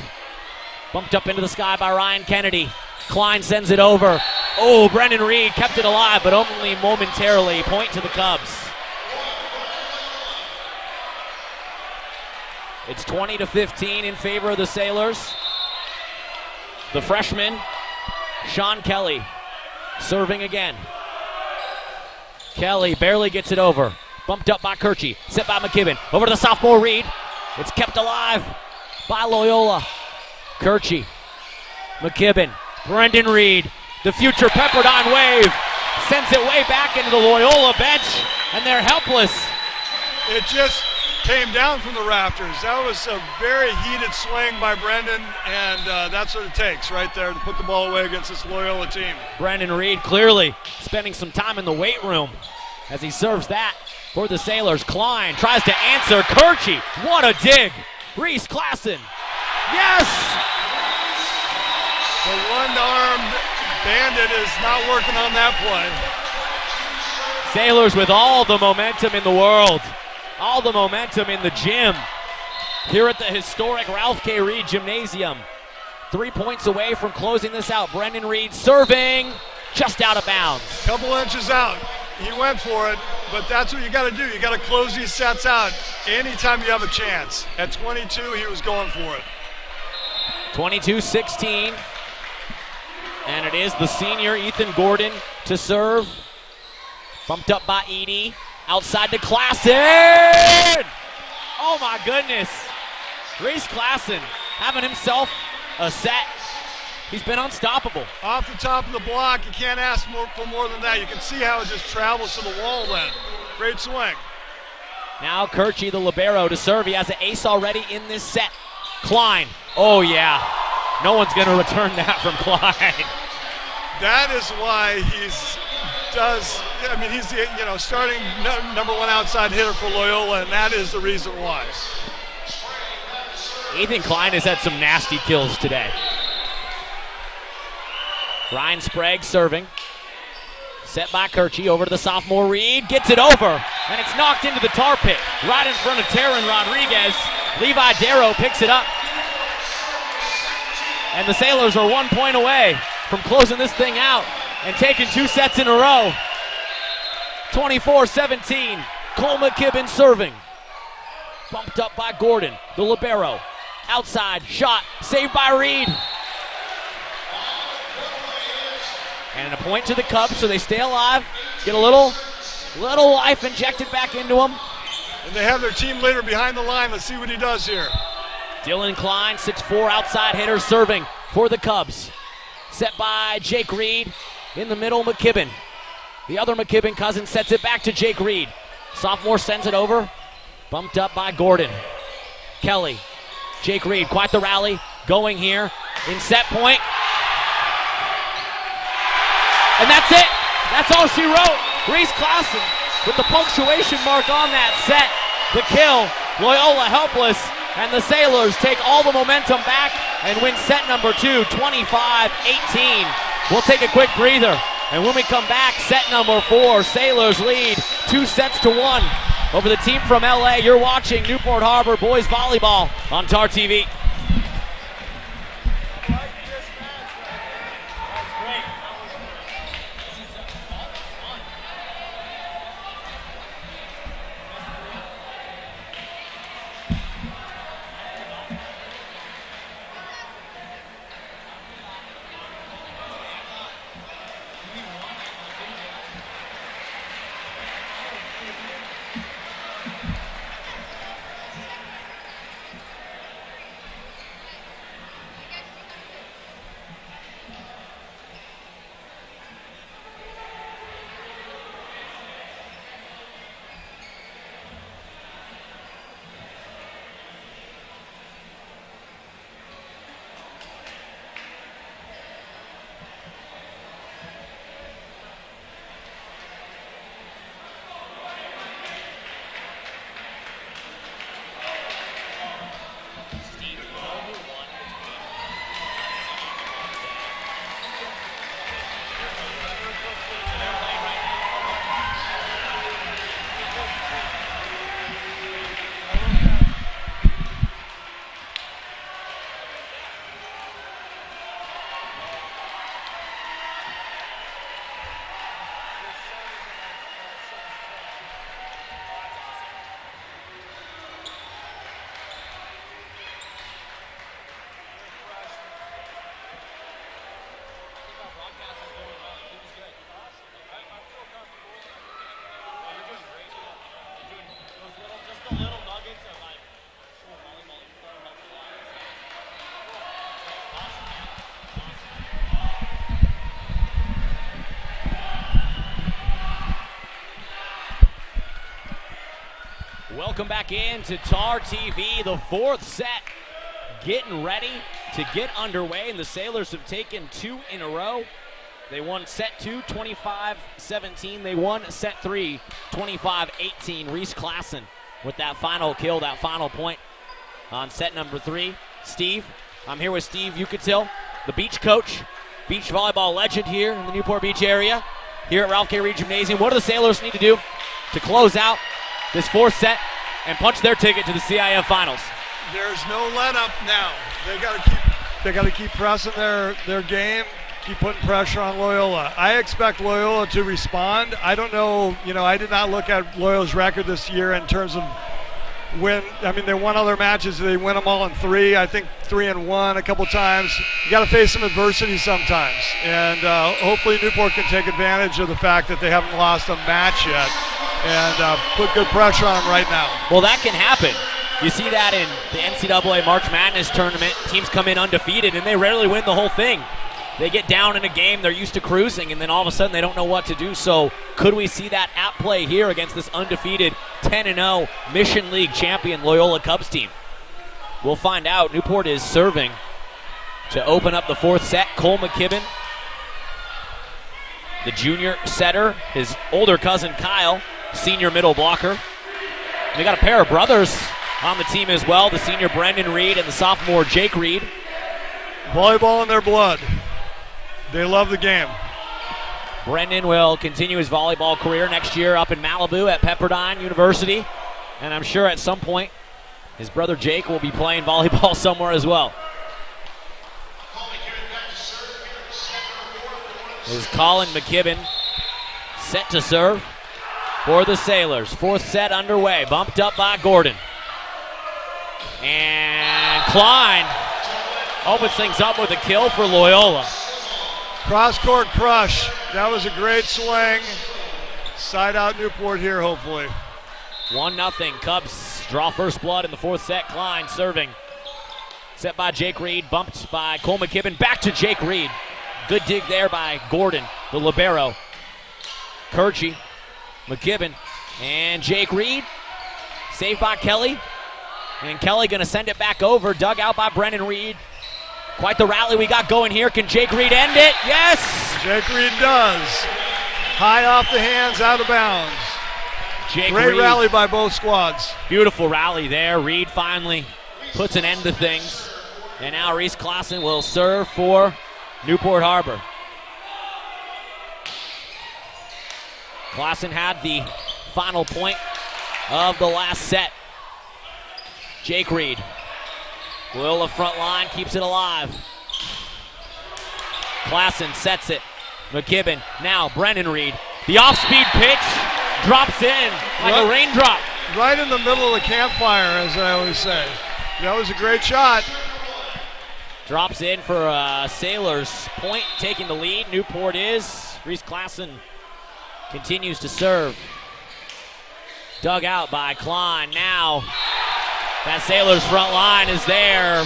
Bumped up into the sky by Ryan Kennedy. Klein sends it over. Oh, Brendan Reed kept it alive, but only momentarily. Point to the Cubs. It's 20-15 in favor of the Sailors. The freshman, Sean Kelly, serving again. Kelly barely gets it over. Bumped up by Kirchie. Set by McKibben. Over to the sophomore Reed. It's kept alive by Loyola. Kirchie. McKibben. Brendan Reed. The future Pepperdine wave. Sends it way back into the Loyola bench. And they're helpless. It just came down from the rafters. That was a very heated swing by Brendan. And that's what it takes right there to put the ball away against this Loyola team. Brendan Reed clearly spending some time in the weight room as he serves that for the Sailors. Klein tries to answer. Kirchie, what a dig. Reese Klassen, yes! The one-armed bandit is not working on that play. Sailors with all the momentum in the world, all the momentum in the gym here at the historic Ralph K. Reed Gymnasium. 3 points away from closing this out. Brendan Reed serving, just out of bounds. Couple inches out. He went for it, but that's what you got to do. You got to close these sets out anytime you have a chance. At 22, he was going for it. 22-16. And it is the senior Ethan Gordon to serve. Bumped up by Edie. Outside to Klassen! Oh my goodness. Reese Klassen having himself a set. He's been unstoppable. Off the top of the block, you can't ask for more than that. You can see how it just travels to the wall then. Great swing. Now Kirchie, the libero, to serve. He has an ace already in this set. Klein. Oh yeah. No one's going to return that from Klein. That is why he's starting number one outside hitter for Loyola, and that is the reason why. Ethan Klein has had some nasty kills today. Ryan Sprague serving. Set by Kirchie, over to the sophomore Reed, gets it over, and it's knocked into the tar pit, right in front of Taryn Rodriguez. Levi Darrow picks it up. And the Sailors are 1 point away from closing this thing out and taking 2 sets in a row. 24-17, Cole McKibben serving. Bumped up by Gordon, the libero. Outside, shot, saved by Reed. And a point to the Cubs, so they stay alive. Get a little life injected back into them. And they have their team leader behind the line. Let's see what he does here. Dylan Klein, 6'4", outside hitter, serving for the Cubs. Set by Jake Reed. In the middle, McKibben. The other McKibben cousin sets it back to Jake Reed. Sophomore sends it over. Bumped up by Gordon. Kelly. Jake Reed, quite the rally. Going here in set point. And that's it. That's all she wrote. Reese Clausen with the punctuation mark on that set. The kill. Loyola helpless. And the Sailors take all the momentum back and win set number 2, 25-18. We'll take a quick breather. And when we come back, set number 4, Sailors lead 2-1 over the team from LA. You're watching Newport Harbor Boys Volleyball on TarTV. Welcome back into TarTV, the 4th set, getting ready to get underway, and the Sailors have taken 2 in a row. They won set 2, 25-17. They won set 3, 25-18. Reese Clausen with that final kill, that final point on set number 3. Steve, I'm here with Steve Ukatil, the beach coach, beach volleyball legend here in the Newport Beach area, here at Ralph K. Reed Gymnasium. What do the Sailors need to do to close out this 4th set and punch their ticket to the CIF Finals? There's no let up now. They got to keep pressing their game, keep putting pressure on Loyola. I expect Loyola to respond. I don't know, I did not look at Loyola's record this year in terms of they won other matches. They win them all in 3. I think 3-1 a couple times. You got to face some adversity sometimes, and hopefully Newport can take advantage of the fact that they haven't lost a match yet and put good pressure on them right now. Well, that can happen. You see that in the NCAA March Madness tournament. Teams come in undefeated, and they rarely win the whole thing. They get down in a game, they're used to cruising, and then all of a sudden they don't know what to do. So could we see that at play here against this undefeated 10-0 Mission League champion Loyola Cubs team? We'll find out. Newport is serving to open up the 4th set. Cole McKibben, the junior setter, his older cousin Kyle, senior middle blocker. They got a pair of brothers on the team as well, the senior Brendan Reed and the sophomore Jake Reed. Volleyball in their blood. They love the game. Brendan will continue his volleyball career next year up in Malibu at Pepperdine University. And I'm sure at some point his brother Jake will be playing volleyball somewhere as well. Is Colin McKibben set to serve for the Sailors. Fourth set underway, bumped up by Gordon. And Klein opens things up with a kill for Loyola. Cross-court crush. That was a great swing. Side out Newport here, hopefully. 1-0. Cubs draw first blood in the fourth set. Klein serving. Set by Jake Reed, bumped by Cole McKibben. Back to Jake Reed. Good dig there by Gordon, the libero. Kirchie, McKibben, and Jake Reed. Saved by Kelly. And Kelly going to send it back over. Dug out by Brendan Reed. Quite the rally we got going here. Can Jake Reed end it? Yes! Jake Reed does. High off the hands, out of bounds. Great rally by both squads. Beautiful rally there. Reed finally puts an end to things. And now Reese Clausen will serve for Newport Harbor. Clausen had the final point of the last set. Jake Reed. Loyola front line keeps it alive. Clausen sets it. McKibben, now Brendan Reed. The off-speed pitch drops in like a raindrop. Right in the middle of the campfire, as I always say. That was a great shot. Drops in for Sailors point, taking the lead. Newport is. Reese Clausen continues to serve. Dug out by Klein. Now that Sailors front line is there.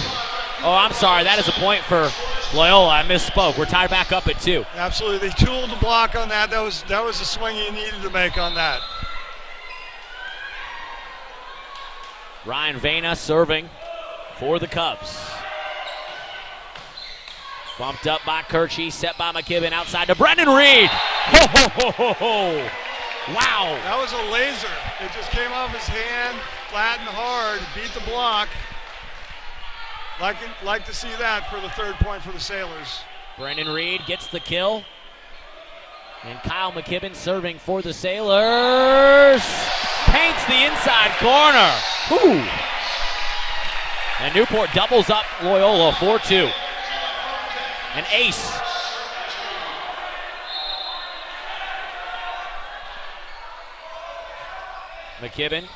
Oh, I'm sorry. That is a point for Loyola. I misspoke. We're tied back up at 2. Absolutely. They tooled the block on that. That was the swing you needed to make on that. Ryan Vena serving for the Cubs. Bumped up by Kirchie, set by McKibben outside to Brendan Reed. Ho, ho, ho, ho, ho. Wow. That was a laser. It just came off his hand, flat and hard, beat the block. Like to see that for the third point for the Sailors. Brendan Reed gets the kill. And Kyle McKibben serving for the Sailors. Paints the inside corner. Whew. And Newport doubles up Loyola 4-2. An ace. McKibben.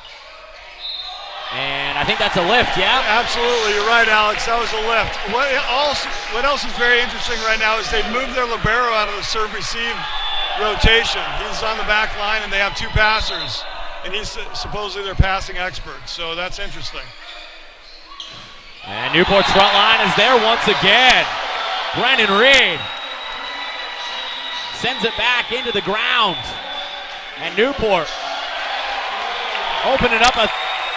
And I think that's a lift, yeah? Absolutely, you're right, Alex. That was a lift. What else is very interesting right now is they've moved their libero out of the serve-receive rotation. He's on the back line, and they have 2 passers. And he's supposedly their passing expert, so that's interesting. And Newport's front line is there once again. Brendan Reed sends it back into the ground. And Newport opening up a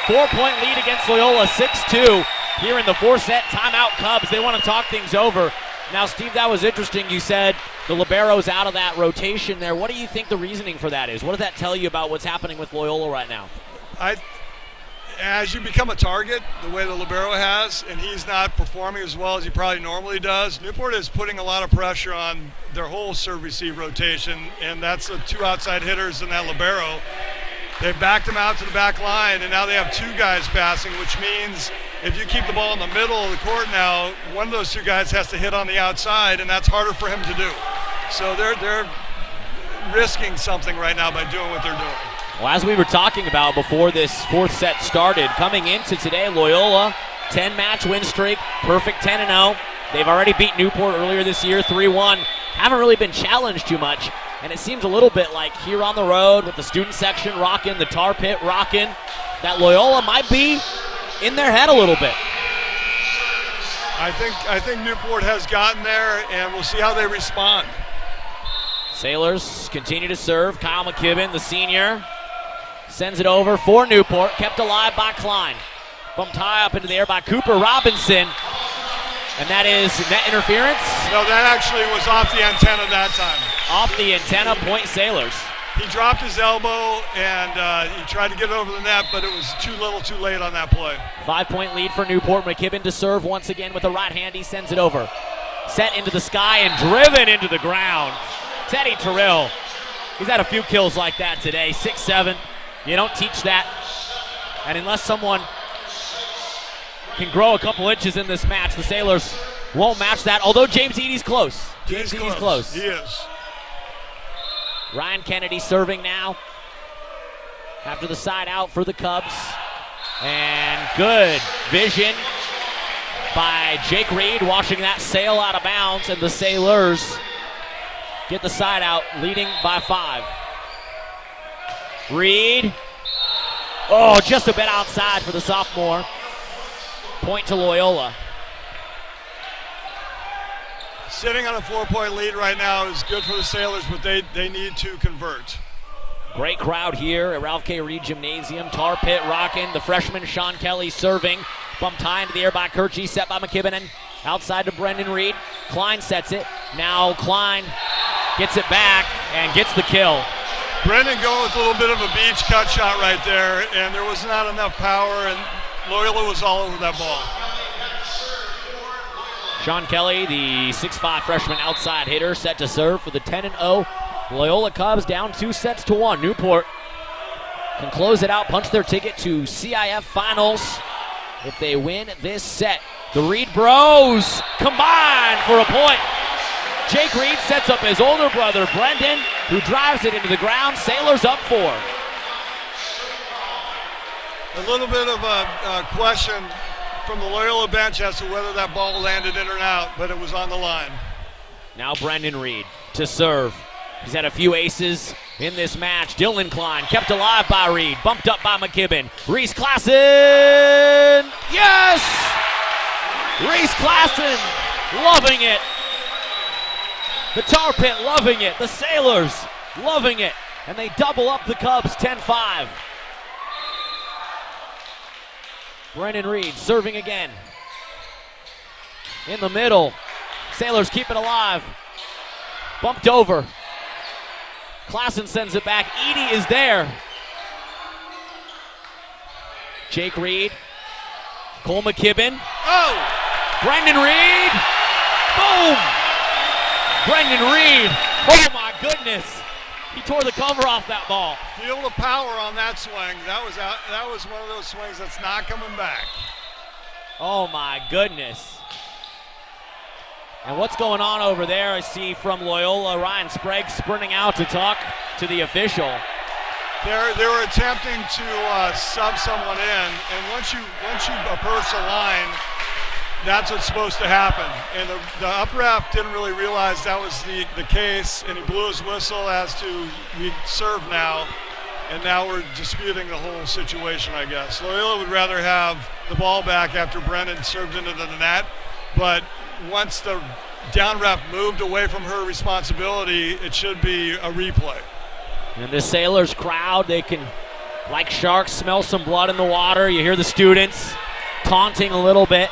4-point lead against Loyola, 6-2 here in the 4th set. Timeout Cubs. They want to talk things over. Now, Steve, that was interesting. You said the libero's out of that rotation there. What do you think the reasoning for that is? What does that tell you about what's happening with Loyola right now? As you become a target, the way the libero has, and he's not performing as well as he probably normally does, Newport is putting a lot of pressure on their whole serve-receive rotation, and that's the 2 outside hitters in that libero. They backed him out to the back line, and now they have 2 guys passing, which means if you keep the ball in the middle of the court now, one of those 2 guys has to hit on the outside, and that's harder for him to do. So they're risking something right now by doing what they're doing. Well, as we were talking about before this 4th set started, coming into today, Loyola, 10-match win streak, perfect 10-0. They've already beat Newport earlier this year, 3-1. Haven't really been challenged too much, and it seems a little bit like here on the road with the student section rocking, the tar pit rocking, that Loyola might be in their head a little bit. I think Newport has gotten there, and we'll see how they respond. Sailors continue to serve. Kyle McKibben, the senior, sends it over for Newport, kept alive by Klein. Bumped high up into the air by Cooper Robinson. And that is net interference. No, that actually was off the antenna that time. Off the antenna, point Sailors. He dropped his elbow, and he tried to get it over the net, but it was too little too late on that play. 5-point lead for Newport. McKibben to serve once again with the right hand. He sends it over. Set into the sky and driven into the ground. Teddy Terrell, he's had a few kills like that today. 6'7". You don't teach that. And unless someone can grow a couple inches in this match, the Sailors won't match that, although James Eady's close. James Eady's close. He is. Ryan Kennedy serving now after the side out for the Cubs. And good vision by Jake Reed, watching that sail out of bounds, and the Sailors get the side out, leading by 5. Reed, oh, just a bit outside for the sophomore. Point to Loyola. Sitting on a 4-point lead right now is good for the Sailors, but they need to convert. Great crowd here at Ralph K. Reed Gymnasium. Tar Pit rocking. The freshman Sean Kelly serving. Bumped high into the air by Kirchie, set by McKibben, and outside to Brendan Reed. Klein sets it. Now Klein gets it back and gets the kill. Brendan going with a little bit of a beach cut shot right there, and there was not enough power, and Loyola was all over that ball. Sean Kelly, the 6'5" freshman outside hitter, set to serve for the 10-0 Loyola Cubs, down 2-1. Newport can close it out, punch their ticket to CIF Finals if they win this set. The Reed Bros combine for a point. Jake Reed sets up his older brother, Brendan, who drives it into the ground. Sailors up 4. A little bit of a question from the Loyola bench as to whether that ball landed in or out, but it was on the line. Now Brendan Reed to serve. He's had a few aces in this match. Dylan Klein kept alive by Reed, bumped up by McKibben. Reese Klassen, yes! Reese Klassen loving it. The Tar Pit loving it. The Sailors loving it. And they double up the Cubs 10-5. Brendan Reed serving again. In the middle. Sailors keep it alive. Bumped over. Klassen sends it back. Eady is there. Jake Reed. Cole McKibben. Oh! Brendan Reed. Boom! Brendan Reed. Oh my goodness. He tore the cover off that ball. Feel the power on that swing. That was one of those swings that's not coming back. Oh my goodness. And what's going on over there? I see from Loyola, Ryan Sprague sprinting out to talk to the official. They were attempting to sub someone in, and once you approach the line, that's what's supposed to happen. And the up ref didn't really realize that was the case, and he blew his whistle as to we serve now, and now we're disputing the whole situation, I guess. Loyola would rather have the ball back after Brennan served into the net, but once the down ref moved away from her responsibility, it should be a replay. And the Sailors crowd, they can, like sharks, smell some blood in the water. You hear the students taunting a little bit.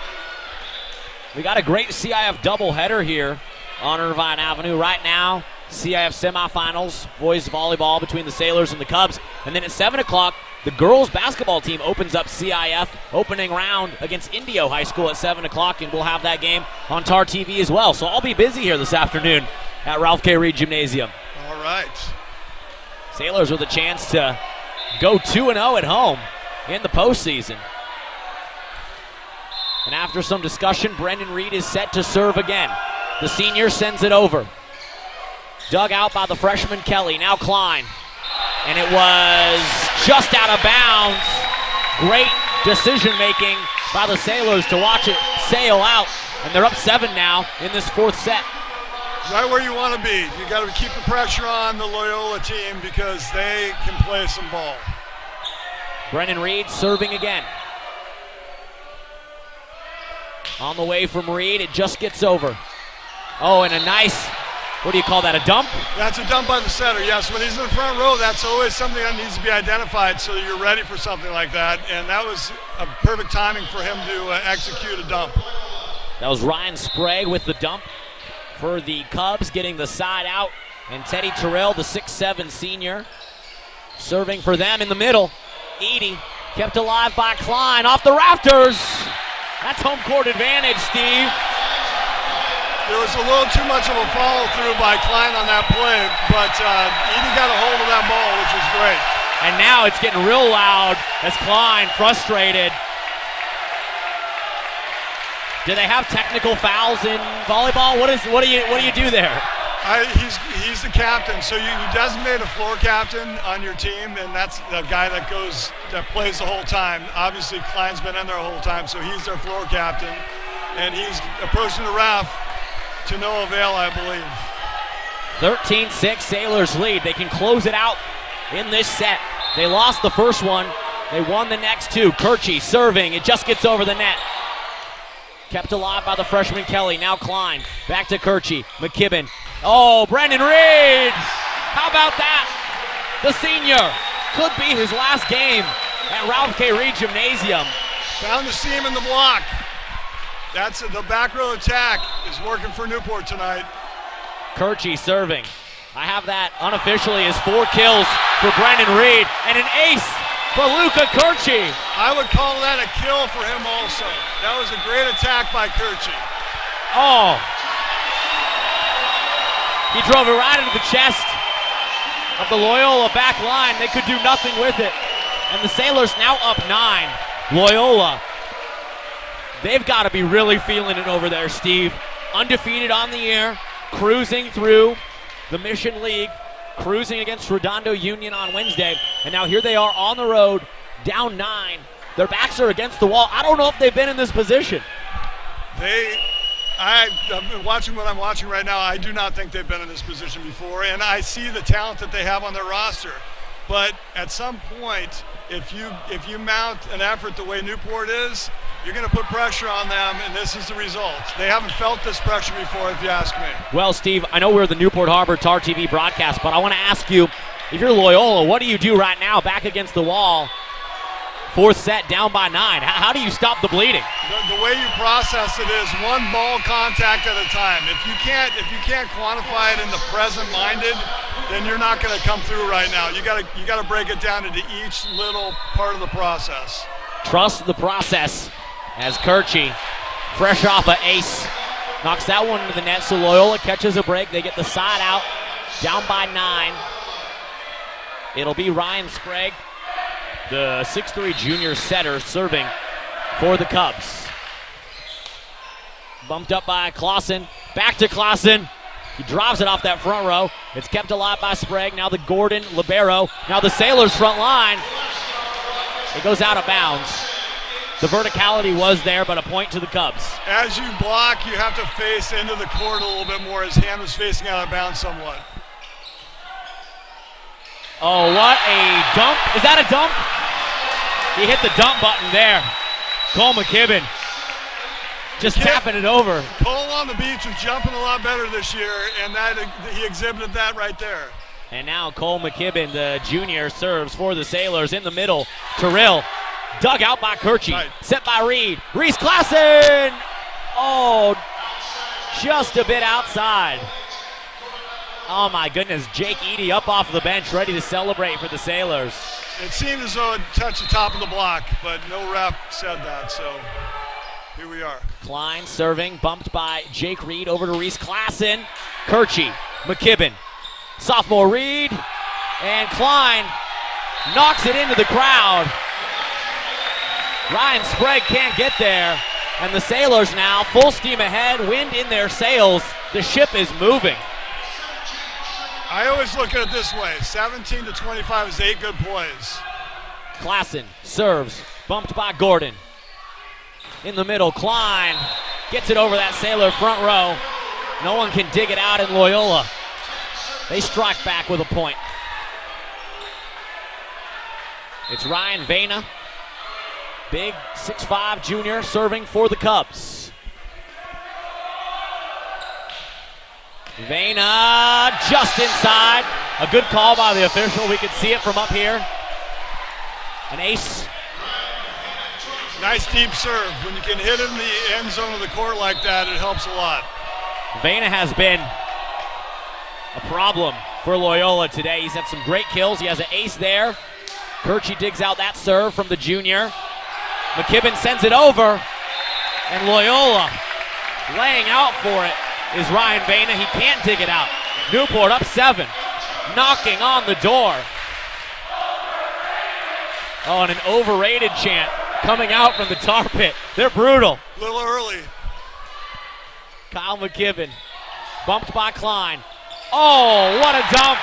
We got a great CIF doubleheader here on Irvine Avenue. Right now, CIF semifinals, boys volleyball between the Sailors and the Cubs. And then at 7 o'clock, the girls basketball team opens up CIF opening round against Indio High School at 7 o'clock, and we'll have that game on TarTV as well. So I'll be busy here this afternoon at Ralph K. Reed Gymnasium. All right. Sailors with a chance to go 2-0 at home in the postseason. And after some discussion, Brendan Reed is set to serve again. The senior sends it over. Dug out by the freshman Kelly. Now Klein. And it was just out of bounds. Great decision making by the Sailors to watch it sail out. And they're up 7 now in this 4th set. Right where you want to be. You got to keep the pressure on the Loyola team because they can play some ball. Brendan Reed serving again. On the way from Reed, it just gets over. Oh, and a nice, what do you call that, a dump? That's a dump by the setter, yes. When he's in the front row, that's always something that needs to be identified so that you're ready for something like that. And that was a perfect timing for him to execute a dump. That was Ryan Sprague with the dump for the Cubs, getting the side out And Teddy Terrell, the 6'7" senior, serving for them in the middle. Edie kept alive by Klein off the rafters. That's home court advantage, Steve. There was a little too much of a follow-through by Klein on that play, but Edie got a hold of that ball, which was great. And now it's getting real loud as Klein, frustrated. Do they have technical fouls in volleyball? What do you do there? He's the captain, so you designate a floor captain on your team, and that's the guy that plays the whole time. Obviously, Klein's been in there the whole time, so he's their floor captain, and he's approaching the ref to no avail, I believe. 13-6, Sailors lead. They can close it out in this set. They lost the first one. They won the next two. Kirchie serving. It just gets over the net. Kept alive by the freshman Kelly. Now Klein. Back to Kirchie. McKibben. Oh, Brendan Reed! How about that? The senior. Could be his last game at Ralph K. Reed Gymnasium. Found the seam in the block. That's the back row attack is working for Newport tonight. Kirchie serving. I have that unofficially as 4 kills for Brendan Reed and an ace for Luca Kirchie. I would call that a kill for him also. That was a great attack by Kirchie. Oh. He drove it right into the chest of the Loyola back line. They could do nothing with it. And the Sailors now up 9. Loyola, they've got to be really feeling it over there, Steve. Undefeated on the year, cruising through the Mission League, cruising against Redondo Union on Wednesday. And now here they are on the road, down 9. Their backs are against the wall. I don't know if they've been in this position. I've been watching what I'm watching right now. I do not think they've been in this position before, and I see the talent that they have on their roster. But at some point, if you mount an effort the way Newport is, you're going to put pressure on them, and this is the result. They haven't felt this pressure before, if you ask me. Well, Steve, I know we're the Newport Harbor TarTV broadcast, but I want to ask you, if you're Loyola, what do you do right now back against the wall? 4th set, down by 9. How do you stop the bleeding? The way you process it is one ball contact at a time. If you can't quantify it in the present-minded, then you're not going to come through right now. You got to break it down into each little part of the process. Trust the process as Kirchie, fresh off an ace, knocks that one into the net. So Loyola catches a break. They get the side out, down by 9. It'll be Ryan Sprague, the 6'3" junior setter, serving for the Cubs. Bumped up by Clausen. Back to Clausen. He drives it off that front row. It's kept alive by Sprague. Now the Gordon libero. Now the Sailors front line. It goes out of bounds. The verticality was there, but a point to the Cubs. As you block, you have to face into the court a little bit more. His hand was facing out of bounds somewhat. Oh, what a dunk. Is that a dunk? He hit the dump button there. Cole McKibben just tapping it over. Cole on the beach was jumping a lot better this year, and he exhibited that right there. And now Cole McKibben, the junior, serves for the Sailors in the middle. Terrell, dug out by Kirchie. Right. Set by Reed. Reese Klassen! Oh, just a bit outside. Oh my goodness, Jake Edie up off the bench, ready to celebrate for the Sailors. It seemed as though it touched the top of the block, but no ref said that, so here we are. Klein serving, bumped by Jake Reed over to Reese Klassen. Kirchie, McKibben, sophomore Reed, and Klein knocks it into the crowd. Ryan Sprague can't get there, and the Sailors now full steam ahead, wind in their sails. The ship is moving. I always look at it this way, 17 to 25 is 8 good plays. Klassen serves, bumped by Gordon. In the middle, Klein gets it over that Sailor front row. No one can dig it out in Loyola. They strike back with a point. It's Ryan Vena, big 6'5" junior, serving for the Cubs. Vena just inside. A good call by the official. We could see it from up here. An ace. Nice deep serve. When you can hit it in the end zone of the court like that, it helps a lot. Vena has been a problem for Loyola today. He's had some great kills. He has an ace there. Kirchie digs out that serve from the junior. McKibben sends it over, and Loyola laying out for it is Ryan Vena. He can't dig it out. Newport up 7, knocking on the door. Oh, and an overrated chant coming out from the tar pit. They're brutal. A little early. Kyle McKibben bumped by Klein. Oh, what a dump.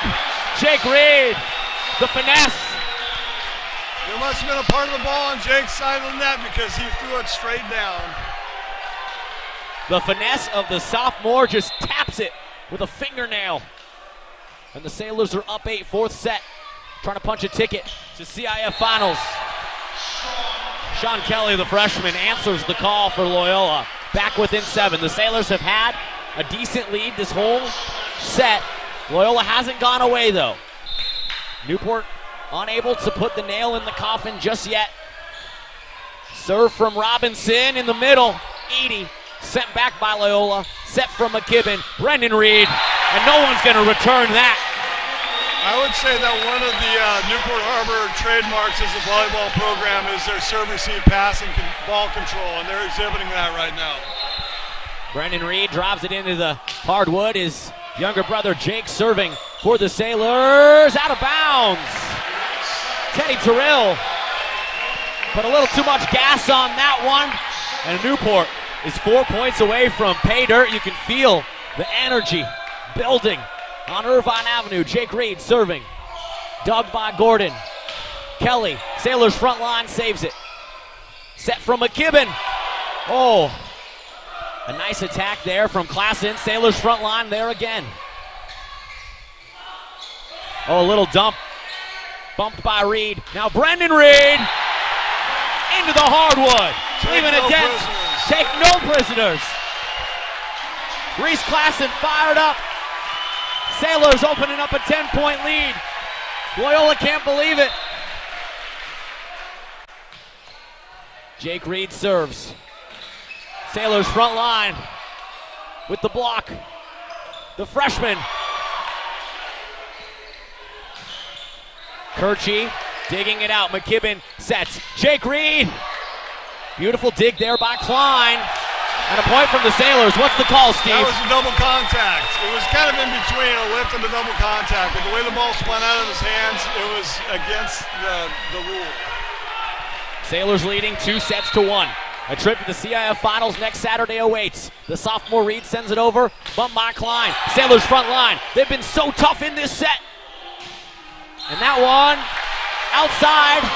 Jake Reed, the finesse. There must have been a part of the ball on Jake's side of the net because he threw it straight down. The finesse of the sophomore just taps it with a fingernail. And the Sailors are up 8, 4th set. Trying to punch a ticket to CIF Finals. Sean Kelly, the freshman, answers the call for Loyola. Back within 7. The Sailors have had a decent lead this whole set. Loyola hasn't gone away, though. Newport unable to put the nail in the coffin just yet. Serve from Robinson in the middle. Edie sent back by Loyola. Set from McKibben. Brendan Reed. And no one's going to return that. I would say that one of the Newport Harbor trademarks as a volleyball program is their serve, receive, pass, and ball control, and they're exhibiting that right now. Brendan Reed drives it into the hardwood. His younger brother Jake serving for the Sailors. Out of bounds. Teddy Terrell put a little too much gas on that one. And Newport is 4 points away from pay dirt. You can feel the energy building on Irvine Avenue. Jake Reed serving. Dug by Gordon. Kelly, Sailors front line, saves it. Set from McKibben. Oh, a nice attack there from Klassen. Sailors front line there again. Oh, a little dump. Bumped by Reed. Now Brendan Reed into the hardwood. Leaving a dent. Take no prisoners. Reese Klassen fired up. Sailors opening up a 10-point lead. Loyola can't believe it. Jake Reed serves. Sailors front line with the block. The freshman. Kirchie digging it out. McKibben sets. Jake Reed. Beautiful dig there by Klein. And a point from the Sailors. What's the call, Steve? That was a double contact. It was kind of in between a lift and a double contact, but the way the ball spun out of his hands, it was against the rule. Sailors leading 2-1. A trip to the CIF Finals next Saturday awaits. The sophomore Reed sends it over. Bump by Klein. Sailors front line. They've been so tough in this set. And that one outside.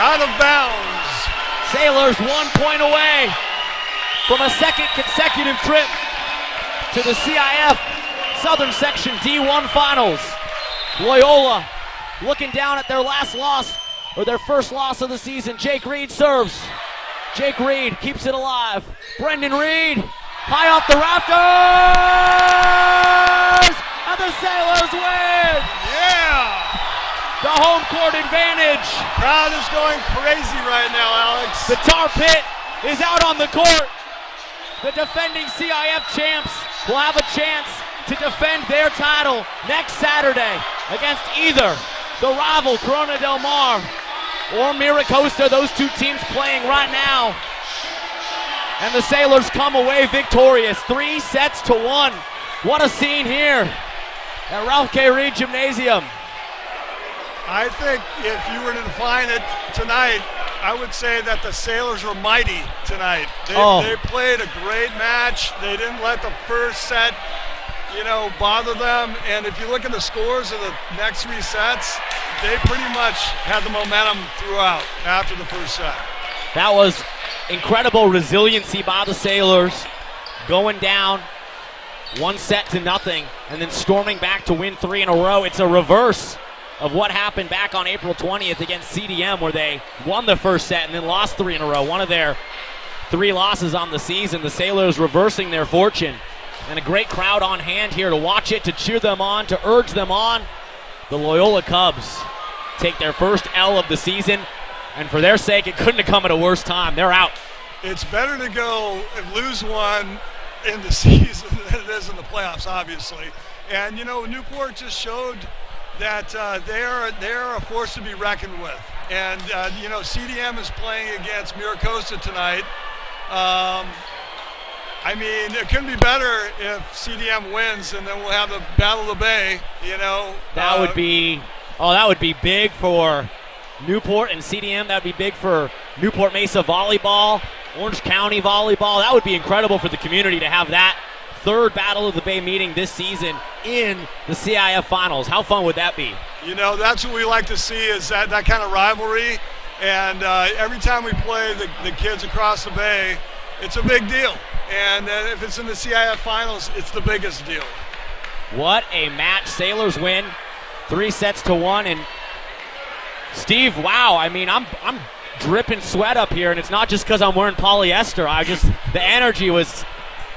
Out of bounds. Sailors 1 point away from a second consecutive trip to the CIF Southern Section D1 Finals. Loyola looking down at their last loss, or their first loss of the season. Jake Reed serves. Jake Reed keeps it alive. Brendan Reed, high off the rafters! And the Sailors win! Yeah! The home court advantage. Crowd is going crazy right now, Alex. The tar pit is out on the court. The defending CIF champs will have a chance to defend their title next Saturday against either the rival Corona Del Mar or Miracosta. Those two teams playing right now. And the Sailors come away victorious, 3-1. What a scene here at Ralph K. Reed Gymnasium. I think if you were to define it tonight, I would say that the Sailors were mighty tonight. They played a great match. They didn't let the first set, bother them. And if you look at the scores of the next 3 sets, they pretty much had the momentum throughout after the first set. That was incredible resiliency by the Sailors, going down 1-0 and then storming back to win 3 in a row. It's a reverse of what happened back on April 20th against CDM, where they won the first set and then lost 3 in a row. One of their 3 losses on the season. The Sailors reversing their fortune. And a great crowd on hand here to watch it, to cheer them on, to urge them on. The Loyola Cubs take their first L of the season, and for their sake, it couldn't have come at a worse time. They're out. It's better to go and lose one in the season than it is in the playoffs, obviously. And, you know, Newport just showed that they are a force to be reckoned with. And, you know, CDM is playing against Miracosta tonight. I mean, it couldn't be better if CDM wins, and then we'll have the Battle of the Bay, you know. That would be big for Newport and CDM. That would be big for Newport Mesa Volleyball, Orange County Volleyball. That would be incredible for the community to have that third Battle of the Bay meeting this season in the CIF Finals. How fun would that be? You know, that's what we like to see, is that kind of rivalry. And every time we play the kids across the Bay, it's a big deal. And if it's in the CIF Finals, it's the biggest deal. What a match. Sailors win 3-1. And Steve, wow, I mean, I'm dripping sweat up here, and it's not just because I'm wearing polyester. The energy was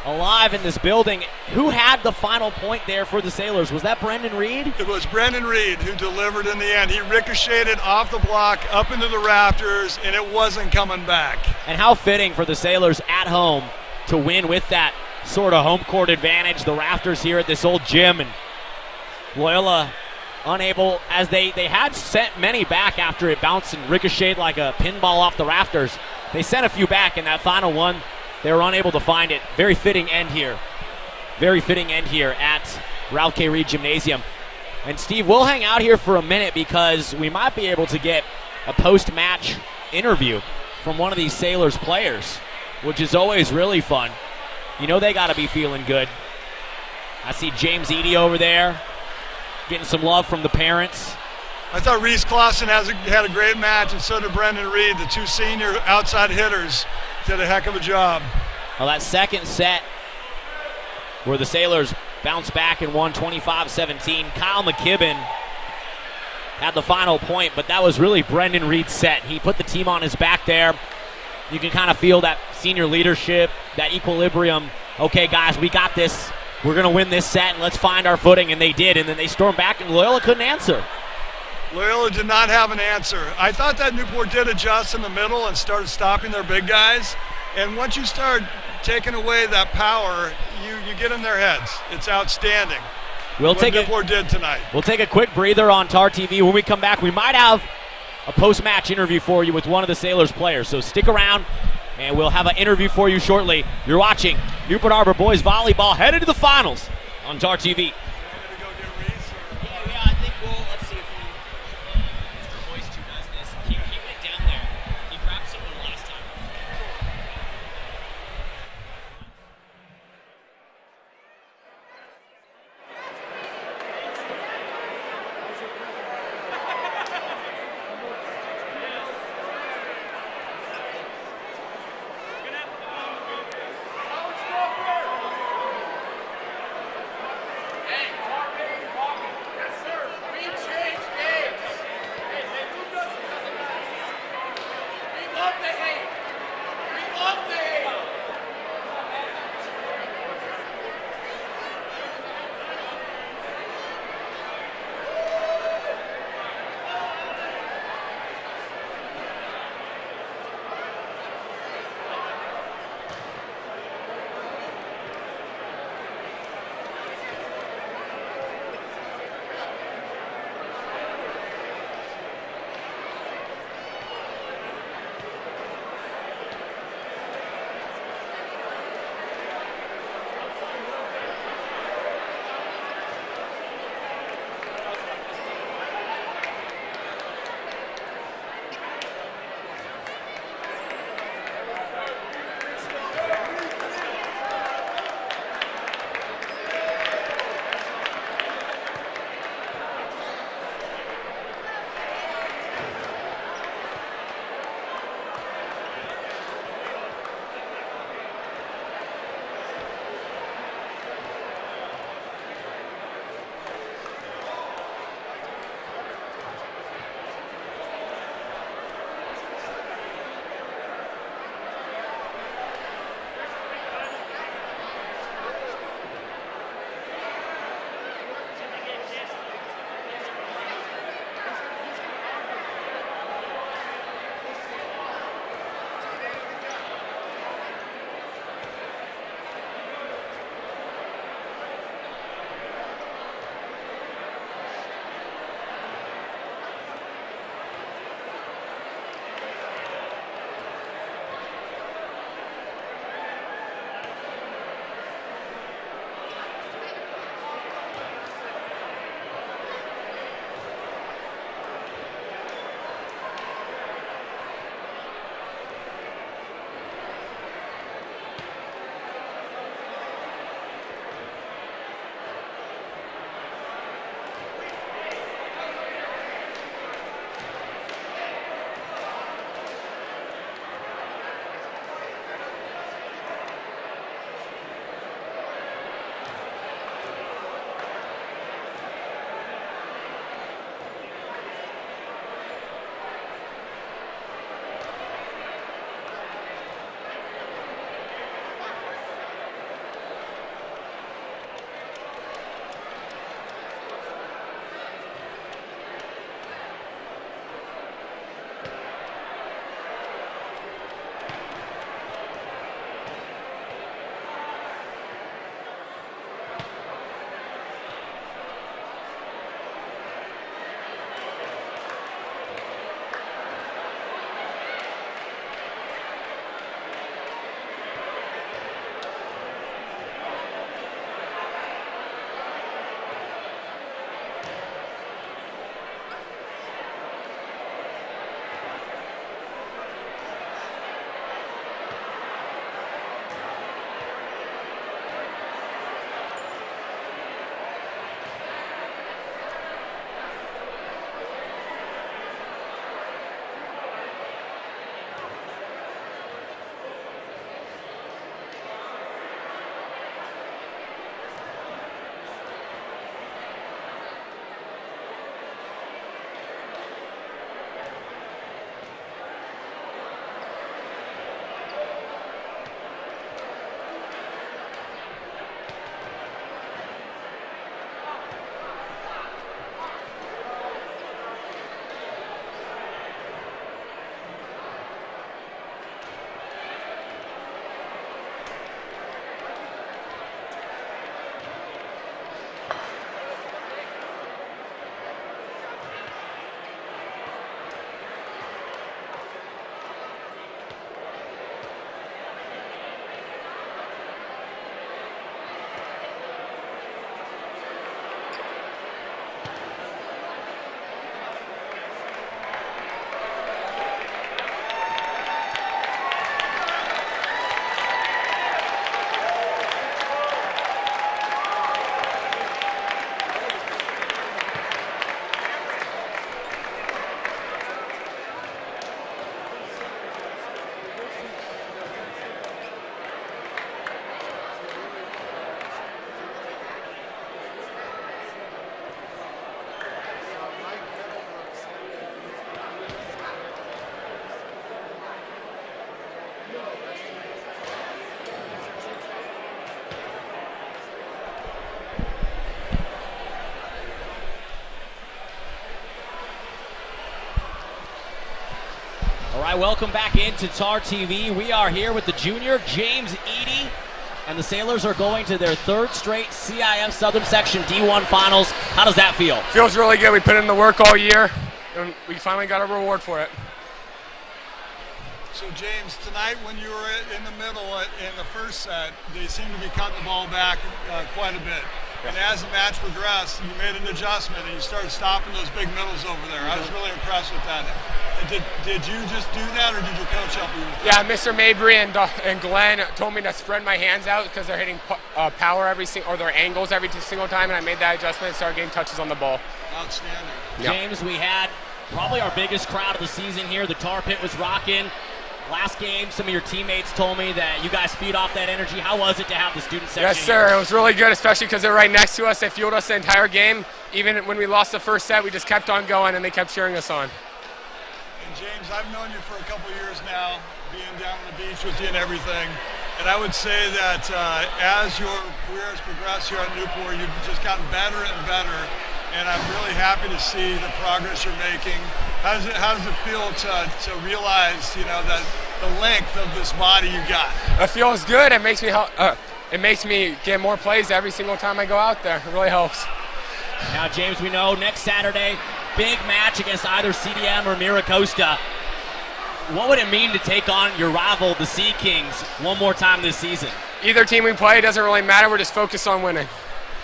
alive in this building. Who had the final point there for the Sailors? Was that Brendan Reed? It was Brendan Reed who delivered in the end. He ricocheted off the block up into the rafters, and it wasn't coming back. And how fitting for the Sailors at home to win with that sort of home court advantage. The rafters here at this old gym, and Loyola unable, as they had sent many back after it bounced and ricocheted like a pinball off the rafters. They sent a few back in that final one. They were unable to find it. Very fitting end here. Very fitting end here at Ralph K. Reed Gymnasium. And Steve, we'll hang out here for a minute because we might be able to get a post-match interview from one of these Sailors players, which is always really fun. You know they got to be feeling good. I see James Eady over there getting some love from the parents. I thought Reese Clausen had a great match, and so did Brendan Reed. The two senior outside hitters did a heck of a job. Well, that second set where the Sailors bounced back and won 25-17. Kyle McKibben had the final point, but that was really Brendan Reed's set. He put the team on his back there. You can kind of feel that senior leadership, that equilibrium. Okay, guys, we got this. We're going to win this set, and let's find our footing, and they did. And then they stormed back, and Loyola couldn't answer. Loyola did not have an answer. I thought that Newport did adjust in the middle and started stopping their big guys. And once you start taking away that power, you get in their heads. It's outstanding what Newport did tonight. We'll take a quick breather on TarTV. When we come back, we might have a post-match interview for you with one of the Sailors players. So stick around, and we'll have an interview for you shortly. You're watching Newport Harbor Boys Volleyball headed to the finals on TarTV. Hey, All right, welcome back into TarTV. We are here with the junior, James Eady, and the Sailors are going to their third straight CIF Southern Section D1 Finals. How does that feel? Feels really good. We put in the work all year, and we finally got a reward for it. So James, tonight when you were in the middle in the first set, they seemed to be cutting the ball back quite a bit. And as the match progressed, you made an adjustment and you started stopping those big middles over there. I was really impressed with that. Did you just do that, or did your coach help you with that? Yeah, Mr. Mabry and Glenn told me to spread my hands out because they're hitting power or their angles every single time, and I made that adjustment and started getting touches on the ball. Outstanding. Yep. James, we had probably our biggest crowd of the season here. The Tar Pit was rocking. Last game, some of your teammates told me that you guys feed off that energy. How was it to have the student section Yes, sir. here? It was really good, especially because they're right next to us. They fueled us the entire game. Even when we lost the first set, we just kept on going, and they kept cheering us on. And James, I've known you for a couple years now, being down on the beach with you and everything. And I would say that as your career has progressed here at Newport, you've just gotten better and better. And I'm really happy to see the progress you're making. How does it feel to realize, that the length of this body you got? It feels good. It makes me get more plays every single time I go out there. It really helps. Now, James, we know next Saturday, big match against either CDM or Miracosta. What would it mean to take on your rival, the Sea Kings, one more time this season? Either team we play, doesn't really matter. We're just focused on winning.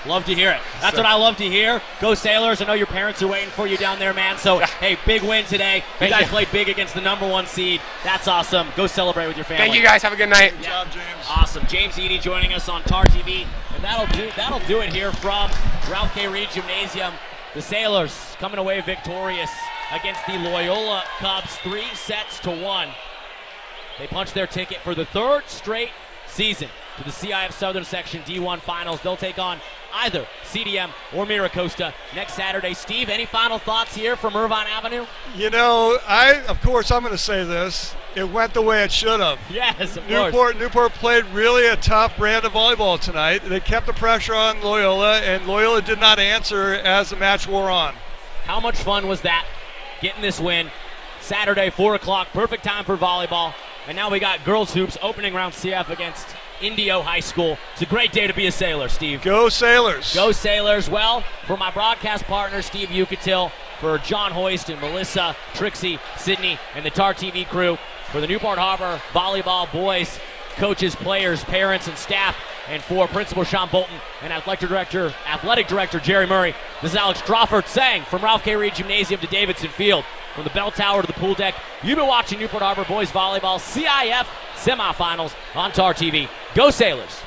Love to hear it. That's what I love to hear. Go Sailors. I know your parents are waiting for you down there, man. So, hey, big win today. You guys played big against the #1 seed. That's awesome. Go celebrate with your family. Thank you, guys. Have a good night. Good job, James. Awesome. James Eady joining us on TarTV. And that'll do it here from Ralph K. Reed Gymnasium. The Sailors coming away victorious against the Loyola Cubs 3-1. They punched their ticket for the third straight season to the CIF Southern Section D1 Finals. They'll take on either CDM or Miracosta next Saturday. Steve, any final thoughts here from Irvine Avenue? Of course, I'm going to say this. It went the way it should have. Yes, of course. Newport played really a tough brand of volleyball tonight. They kept the pressure on Loyola, and Loyola did not answer as the match wore on. How much fun was that, getting this win? Saturday, 4 o'clock, perfect time for volleyball. And now we got girls hoops opening round CF against Indio High School. It's a great day to be a Sailor, Steve. Go Sailors. Go Sailors. Well, for my broadcast partner, Steve Yucatil, for John Hoist and Melissa, Trixie, Sydney, and the TarTV crew, for the Newport Harbor Volleyball boys, coaches, players, parents, and staff, and for Principal Sean Bolton and Athletic Director Jerry Murray, this is Alex Crawford saying from Ralph K. Reed Gymnasium to Davidson Field, from the bell tower to the pool deck, you've been watching Newport Harbor Boys Volleyball CIF semifinals on TarTV. Go Sailors!